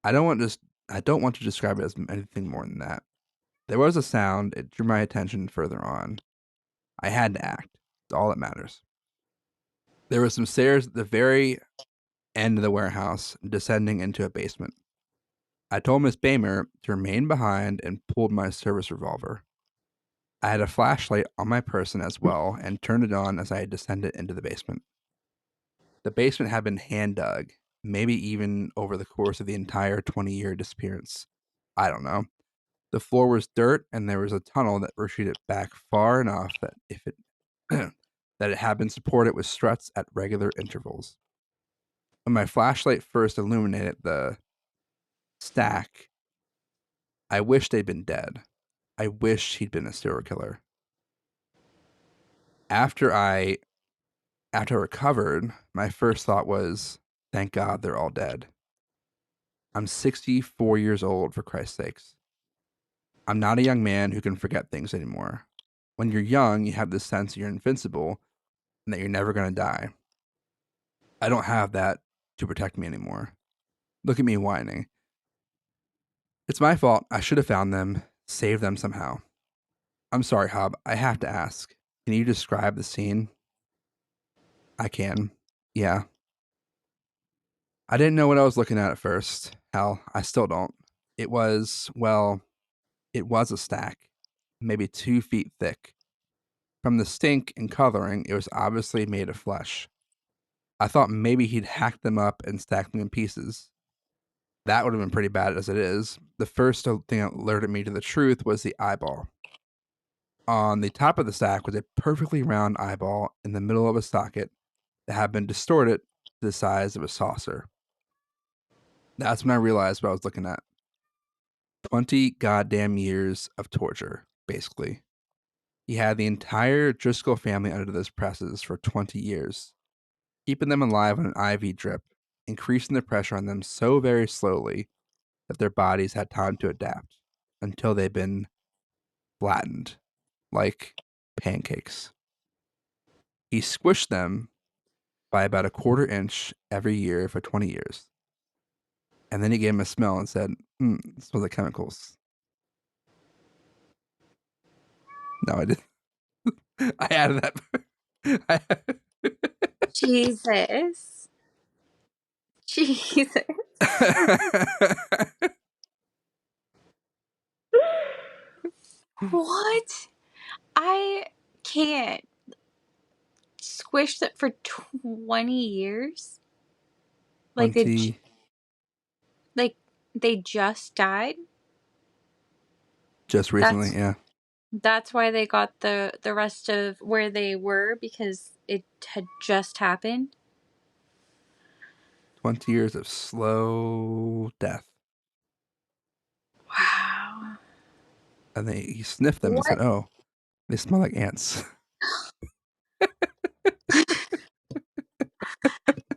I don't want to I don't want to describe it as anything more than that. There was a sound, it drew my attention further on. I had to act. It's all that matters. There were some stairs at the very end of the warehouse, descending into a basement. I told Miss Bamer to remain behind and pulled my service revolver. I had a flashlight on my person as well and turned it on as I descended into the basement. The basement had been hand dug, maybe even over the course of the entire 20-year disappearance. I don't know. The floor was dirt and there was a tunnel that retreated back far enough that if it that it had been supported with struts at regular intervals. When my flashlight first illuminated the stack, I wished they'd been dead. I wished he'd been a serial killer. After I after I recovered, my first thought was, thank God they're all dead. I'm 64 years old, for Christ's sakes. I'm not a young man who can forget things anymore. When you're young, you have this sense you're invincible and that you're never going to die. I don't have that to protect me anymore. Look at me whining. It's my fault. I should have found them, saved them somehow. I'm sorry, Hob. I have to ask. Can you describe the scene? I can. Yeah. I didn't know what I was looking at first. Hell, I still don't. It was, well, it was a stack, maybe 2 feet thick. From the stink and coloring, it was obviously made of flesh. I thought maybe he'd hacked them up and stacked them in pieces. That would have been pretty bad as it is. The first thing that alerted me to the truth was the eyeball. On the top of the stack was a perfectly round eyeball in the middle of a socket that had been distorted to the size of a saucer. That's when I realized what I was looking at. 20 goddamn years of torture, basically. He had the entire Driscoll family under those presses for 20 years, keeping them alive on an IV drip, increasing the pressure on them so very slowly that their bodies had time to adapt until they'd been flattened like pancakes. He squished them by about a quarter inch every year for 20 years. And then he gave him a smell and said, it smells like chemicals. No, I didn't. I added that. Jesus. Jesus. What? I can't. Squished it for 20 years? Like they 20, like they just died? just recently, That's yeah. That's why they got the rest of where they were, because it had just happened. 20 years of slow death. Wow. And he sniffed them and said, What? "Oh, they smell like ants."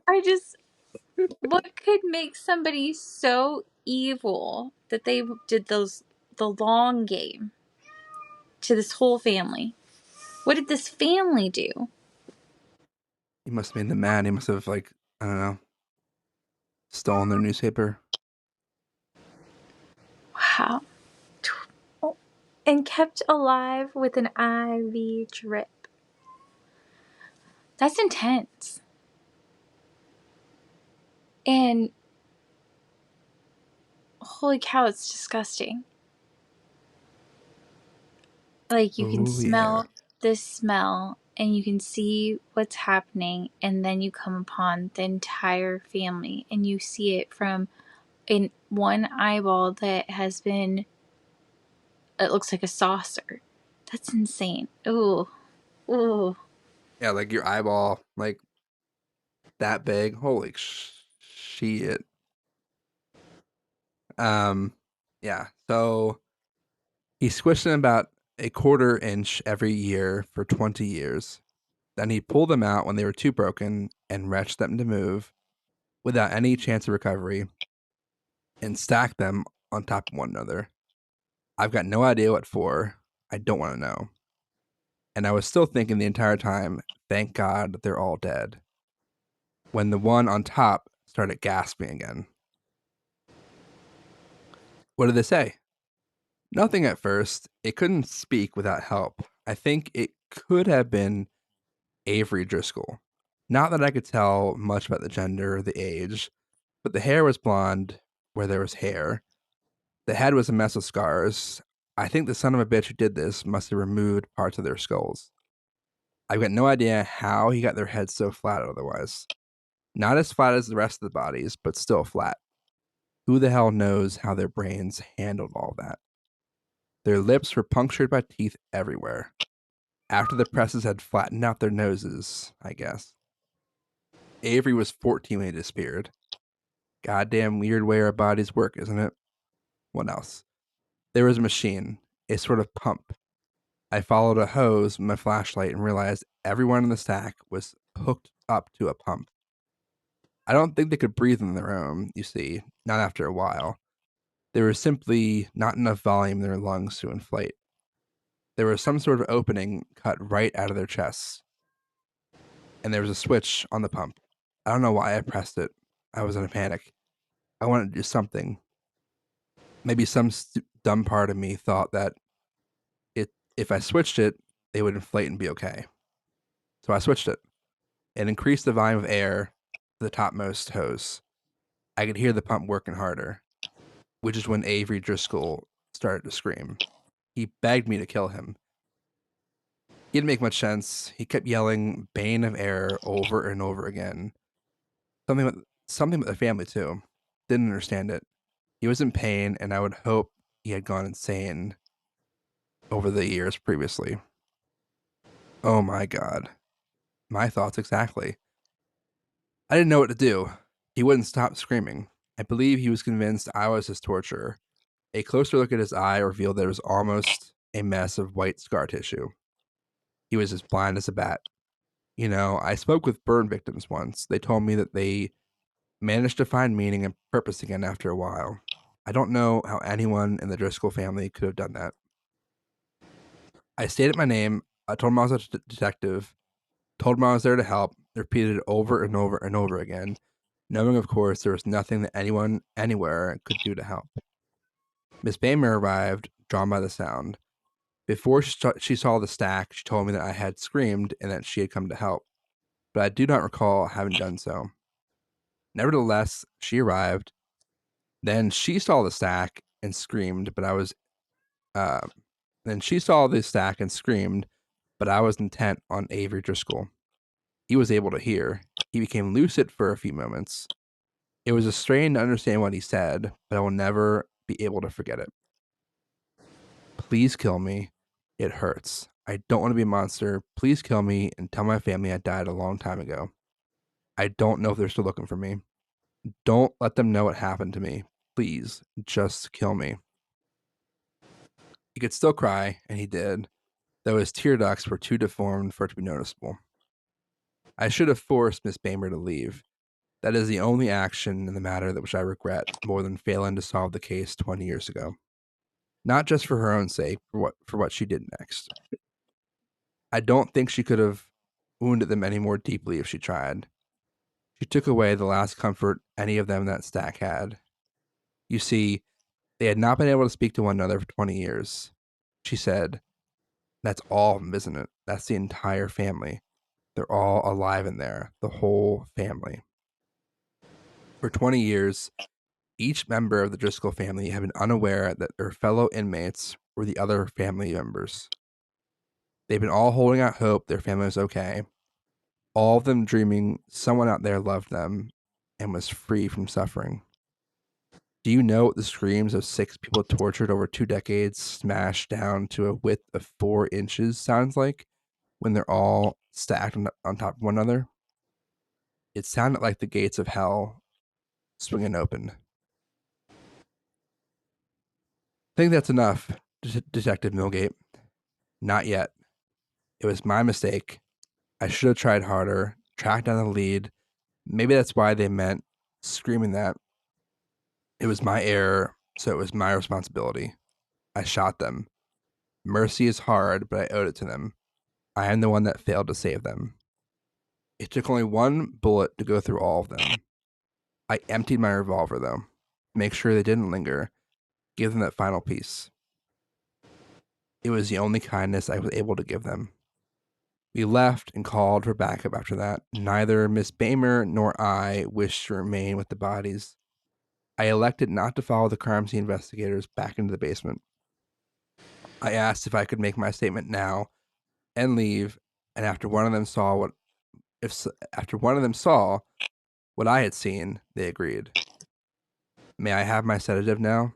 I just, what could make somebody so evil that they did the long game to this whole family? What did this family do? He must have made them mad. He must have, like, I don't know, stolen their newspaper. Wow. And kept alive with an IV drip. That's intense. And holy cow, it's disgusting. Like, you can Oh, yeah. smell this smell and you can see what's happening, and then you come upon the entire family and you see it from in one eyeball that has been, it looks like a saucer. That's insane. Ooh. Ooh. Yeah, like your eyeball, like that big. Holy shit. Um, yeah. So he squished them about a quarter inch every year for 20 years. Then he pulled them out when they were too broken and wrenched them to move without any chance of recovery and stacked them on top of one another. I've got no idea what for. I don't want to know. And I was still thinking the entire time, thank God that they're all dead. When the one on top started gasping again. What did they say? Nothing at first. It couldn't speak without help. I think it could have been Avery Driscoll. Not that I could tell much about the gender or the age, but the hair was blonde where there was hair. The head was a mess of scars. I think the son of a bitch who did this must have removed parts of their skulls. I've got no idea how he got their heads so flat otherwise. Not as flat as the rest of the bodies, but still flat. Who the hell knows how their brains handled all that? Their lips were punctured by teeth everywhere. After the presses had flattened out their noses, I guess. Avery was 14 when he disappeared. Goddamn weird way our bodies work, isn't it? What else? There was a machine, a sort of pump. I followed a hose with my flashlight and realized everyone in the stack was hooked up to a pump. I don't think they could breathe on their own, you see, not after a while. There was simply not enough volume in their lungs to inflate. There was some sort of opening cut right out of their chests, and there was a switch on the pump. I don't know why I pressed it. I was in a panic. I wanted to do something. Maybe some dumb part of me thought that if I switched it, they would inflate and be okay. So I switched it and increased the volume of air to the topmost hose. I could hear the pump working harder, which is when Avery Driscoll started to scream. He begged me to kill him. He didn't make much sense. He kept yelling "bane of air" over and over again. Something with the family too. Didn't understand it. He was in pain, and I would hope he had gone insane over the years previously. Oh my god. My thoughts exactly. I didn't know what to do. He wouldn't stop screaming. I believe he was convinced I was his torturer. A closer look at his eye revealed that it was almost a mess of white scar tissue. He was as blind as a bat. You know, I spoke with burn victims once. They told me that they managed to find meaning and purpose again after a while. I don't know how anyone in the Driscoll family could have done that. I stated my name. I told him I was a detective, told him I was there to help, repeated it over and over and over again, knowing, of course, there was nothing that anyone anywhere could do to help. Miss Bamer arrived, drawn by the sound. Before she saw the stack, she told me that I had screamed and that she had come to help, but I do not recall having done so. Nevertheless, she arrived. Then she saw the stack and screamed, but I was. Uh, then she saw the stack and screamed, but I was intent on Avery Driscoll. He was able to hear. He became lucid for a few moments. It was a strain to understand what he said, but I will never be able to forget it. Please kill me. It hurts. I don't want to be a monster. Please kill me and tell my family I died a long time ago. I don't know if they're still looking for me. Don't let them know what happened to me. Please, just kill me. He could still cry, and he did, though his tear ducts were too deformed for it to be noticeable. I should have forced Miss Bamer to leave. That is the only action in the matter that which I regret more than failing to solve the case 20 years ago. Not just for her own sake, for what she did next. I don't think she could have wounded them any more deeply if she tried. She took away the last comfort any of them that stack had. You see, they had not been able to speak to one another for 20 years. She said, "That's all of them, isn't it? That's the entire family. They're all alive in there, the whole family." For 20 years, each member of the Driscoll family had been unaware that their fellow inmates were the other family members. They've been all holding out hope their family was okay, all of them dreaming someone out there loved them and was free from suffering. Do you know what the screams of 6 people tortured over 2 decades, smashed down to a width of 4 inches, sounds like when they're all stacked on top of one another? It sounded like the gates of hell swinging open. I think that's enough, Detective Milgate. Not yet. It was my mistake. I should have tried harder, tracked down the lead. Maybe that's why they meant screaming that. It was my error, so it was my responsibility. I shot them. Mercy is hard, but I owed it to them. I am the one that failed to save them. It took only one bullet to go through all of them. I emptied my revolver, though, to make sure they didn't linger, give them that final piece. It was the only kindness I was able to give them. We left and called for backup after that. Neither Miss Bamer nor I wished to remain with the bodies. I elected not to follow the crime scene investigators back into the basement. I asked if I could make my statement now and leave, and after one of them saw what I had seen, they agreed. May I have my sedative now?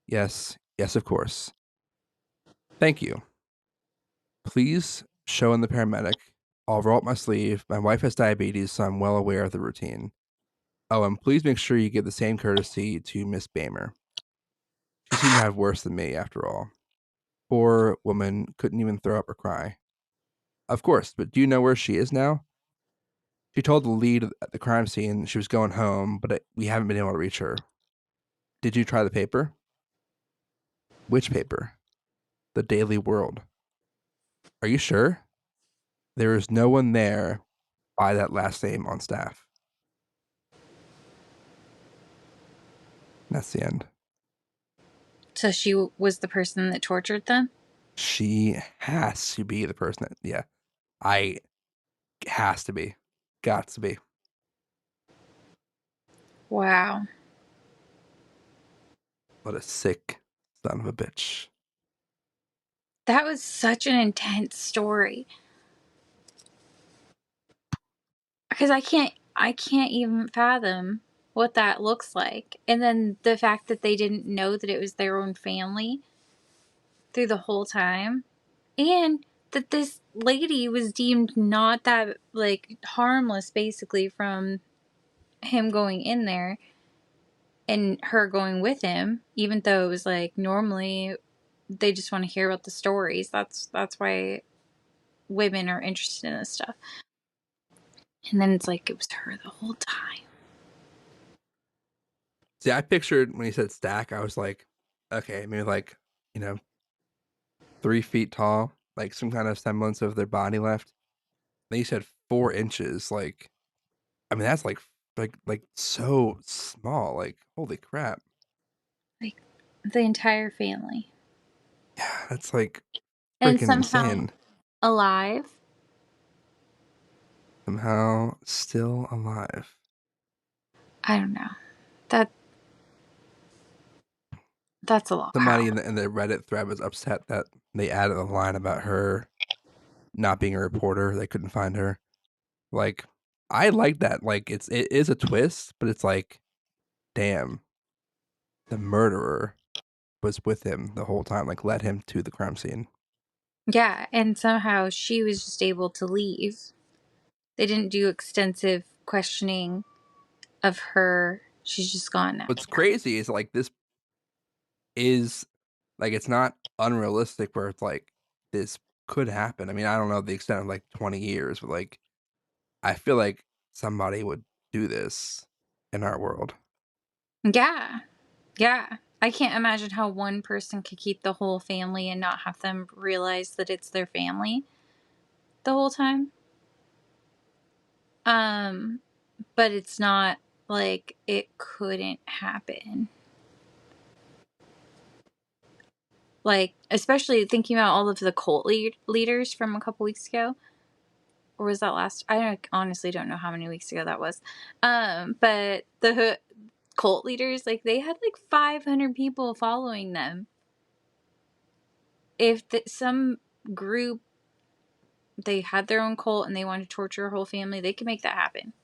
Yes, of course. Thank you. Please show in the paramedic. I'll roll up my sleeve. My wife has diabetes, so I'm well aware of the routine. Oh, and please make sure you give the same courtesy to Miss Bamer. She seemed to have worse than me, after all. Poor woman couldn't even throw up or cry. Of course, but do you know where she is now? She told the lead at the crime scene she was going home, but we haven't been able to reach her. Did you try the paper? Which paper? The Daily World. Are you sure? There is no one there by that last name on staff. That's the end. So she was the person that tortured them? She has to be the person that, yeah. Has to be. Got to be. Wow. What a sick son of a bitch. That was such an intense story. Because I can't even fathom what that looks like. And then the fact that they didn't know that it was their own family through the whole time. And that this lady was deemed not that, like, harmless, basically, from him going in there and her going with him, even though it was, like, normally they just want to hear about the stories. That's why women are interested in this stuff. And then it's like it was her the whole time. See, I pictured when he said stack, I was like, okay, maybe like, 3 feet tall, like some kind of semblance of their body left. Then you said 4 inches, like, I mean, that's like so small. Like, holy crap. Like the entire family. Yeah, that's like And freaking somehow insane. alive. Somehow still alive. I don't know. That's a lot. Somebody Wow. in the Reddit thread was upset that they added a line about her not being a reporter. They couldn't find her. Like, I like that. Like, it is a twist, but it's like, damn, the murderer was with him the whole time. Like, led him to the crime scene. Yeah, and somehow she was just able to leave. They didn't do extensive questioning of her. She's just gone now. What's crazy is like this is like it's not unrealistic where it's like this could happen. I mean, I don't know the extent of like 20 years, but like I feel like somebody would do this in our world. Yeah. Yeah. I can't imagine how one person could keep the whole family and not have them realize that it's their family the whole time. But it's not like it couldn't happen. Like, especially thinking about all of the cult leaders from a couple weeks ago. Or was that last? Honestly don't know how many weeks ago that was. But the cult leaders, like, they had like 500 people following them. If some group, they had their own cult and they wanted to torture a whole family, they could make that happen.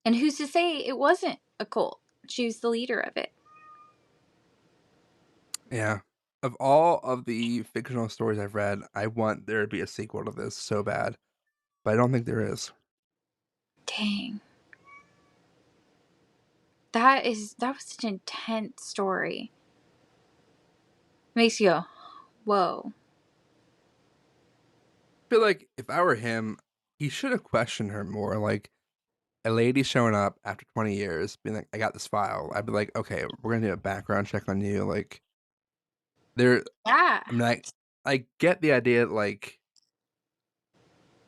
And who's to say it wasn't a cult? She was the leader of it. Yeah. Of all of the fictional stories I've read, I want there to be a sequel to this so bad, but I don't think there is. Dang. That was such an intense story. Makes you go, whoa. I feel like if I were him, he should have questioned her more. Like a lady showing up after 20 years, being like, "I got this file." I'd be like, "Okay, we're gonna do a background check on you." Like there, Yeah. I mean, I get the idea that like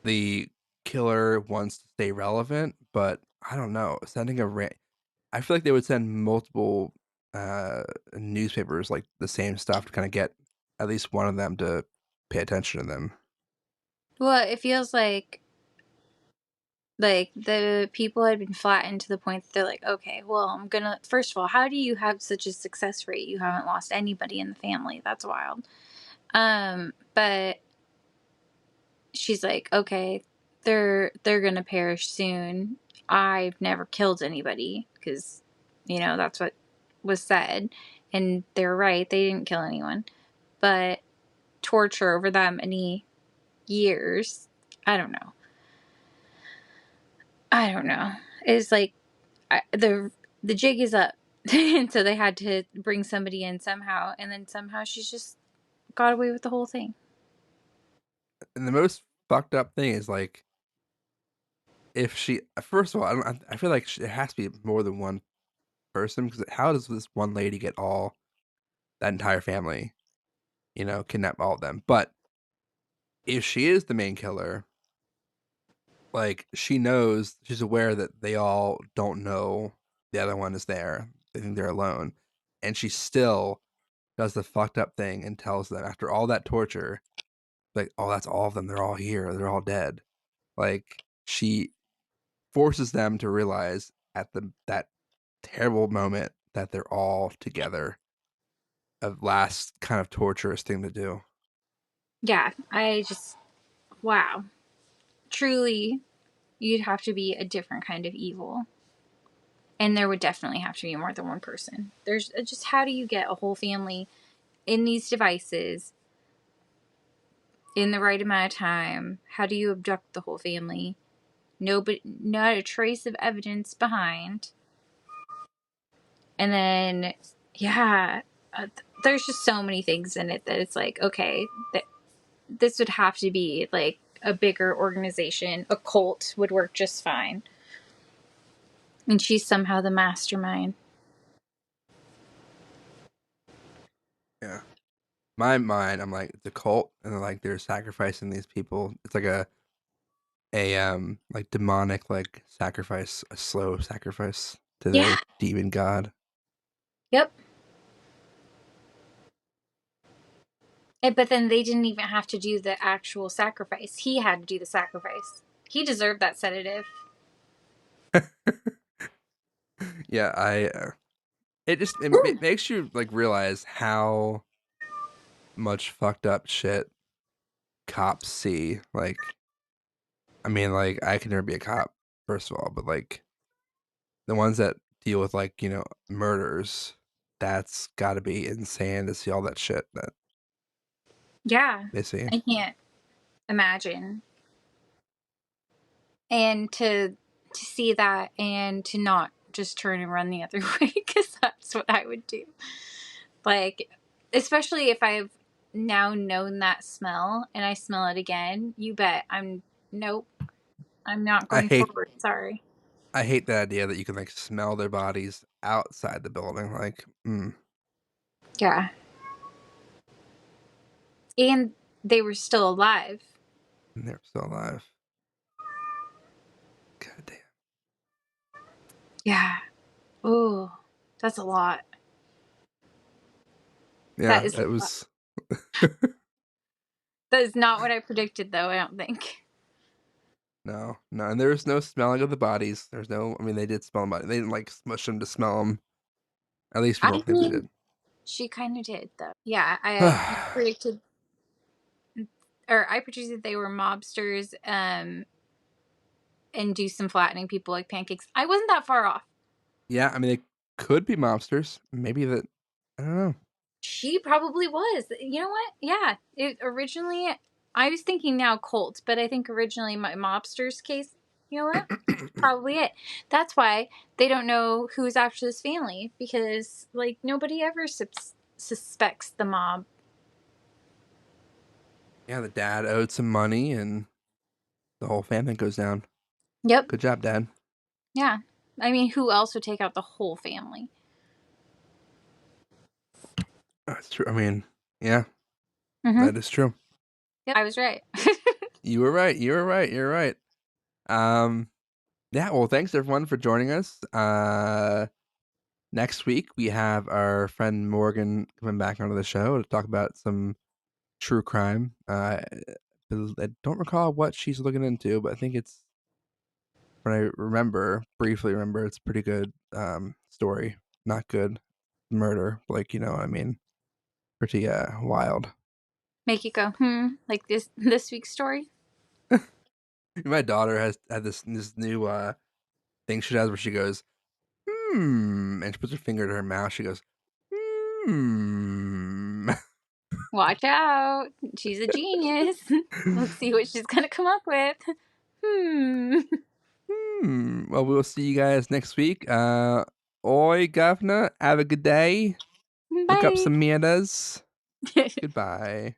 the killer wants to stay relevant, but I don't know. Sending I feel like they would send multiple uh newspapers like the same stuff to kind of get at least one of them to pay attention to them. Well, it feels like the people had been flattened to the point that they're like, okay, well, I'm gonna, first of all, how do you have such a success rate? You haven't lost anybody in the family. That's wild. But she's like, okay, they're gonna perish soon. I've never killed anybody because, that's what was said, and they're right. They didn't kill anyone, but torture over that many years, I don't know. I don't know. It's like the jig is up, and so they had to bring somebody in somehow, and then somehow she's just got away with the whole thing. And the most fucked up thing is like if she first of all, I feel like it has to be more than one person because how does this one lady get all that entire family, kidnap all of them? But if she is the main killer, like she knows, she's aware that they all don't know the other one is there. They think they're alone, and she still does the fucked up thing and tells them after all that torture, like, "Oh, that's all of them. They're all here. They're all dead." Like she forces them to realize at that terrible moment that they're all together. A last kind of torturous thing to do. Yeah, wow. Truly, you'd have to be a different kind of evil. And there would definitely have to be more than one person. There's just, how do you get a whole family in these devices in the right amount of time? How do you abduct the whole family? Nobody, not a trace of evidence behind. And then, yeah, there's just so many things in it that it's like, okay, this would have to be like a bigger organization. A cult would work just fine. And she's somehow the mastermind. Yeah. My mind, I'm like, it's a cult, and they're sacrificing these people. It's like a like demonic like sacrifice, a slow sacrifice to Yeah. their demon god. Yep. But then they didn't even have to do the actual sacrifice. He had to do the sacrifice. He deserved that sedative. Yeah, it just it makes you like realize how much fucked up shit cops see. Like, I mean, like I could never be a cop, first of all, but like the ones that deal with like murders, that's got to be insane to see all that shit that Yeah, they see. I can't imagine. And to see that and to not just turn and run the other way, because that's what I would do. Like, especially if I've now known that smell and I smell it again, you bet nope, I'm not I going hate forward. Sorry. I hate the idea that you can like smell their bodies outside the building. Like, Yeah. And they were still alive. and they're still alive. God damn. Yeah. Oh, that's a lot. Yeah, That is it a lot. was. That is not what I predicted, though, I don't think. No, and there was no smelling of the bodies. There's no. I mean, they did smell them, but they didn't like smush them to smell them. At least we I don't think they mean, did. she kind of did, though. Yeah, I predicted, or I predicted they were mobsters, and do some flattening people like pancakes. I wasn't that far off. Yeah, I mean, they could be mobsters. Maybe that. I don't know. She probably was. You know what? Yeah. It originally, I was thinking now cult, but I think originally my mobster's case, you know what? Probably it. That's why they don't know who's actually his family, because like nobody ever suspects the mob. Yeah, the dad owed some money, and the whole family goes down. Yep. Good job, Dad. Yeah. I mean, who else would take out the whole family? That's true. I mean, yeah, Mm-hmm. that is true. Yep. I was right. You were right. You were right. You're right. Yeah. Well, thanks everyone for joining us. Next week we have our friend Morgan coming back onto the show to talk about some true crime. I don't recall what she's looking into, but I think it's, when I briefly remember, it's a pretty good story. Not good murder, like, you know what I mean. Pretty wild. Make you go, like this week's story. My daughter has had this new thing she does where she goes, and she puts her finger to her mouth. She goes, hmm. Watch out. She's a genius. Let's see what she's going to come up with. Well, we'll see you guys next week. Oi, governor. Have a good day. Look up Bye. some metas. Goodbye.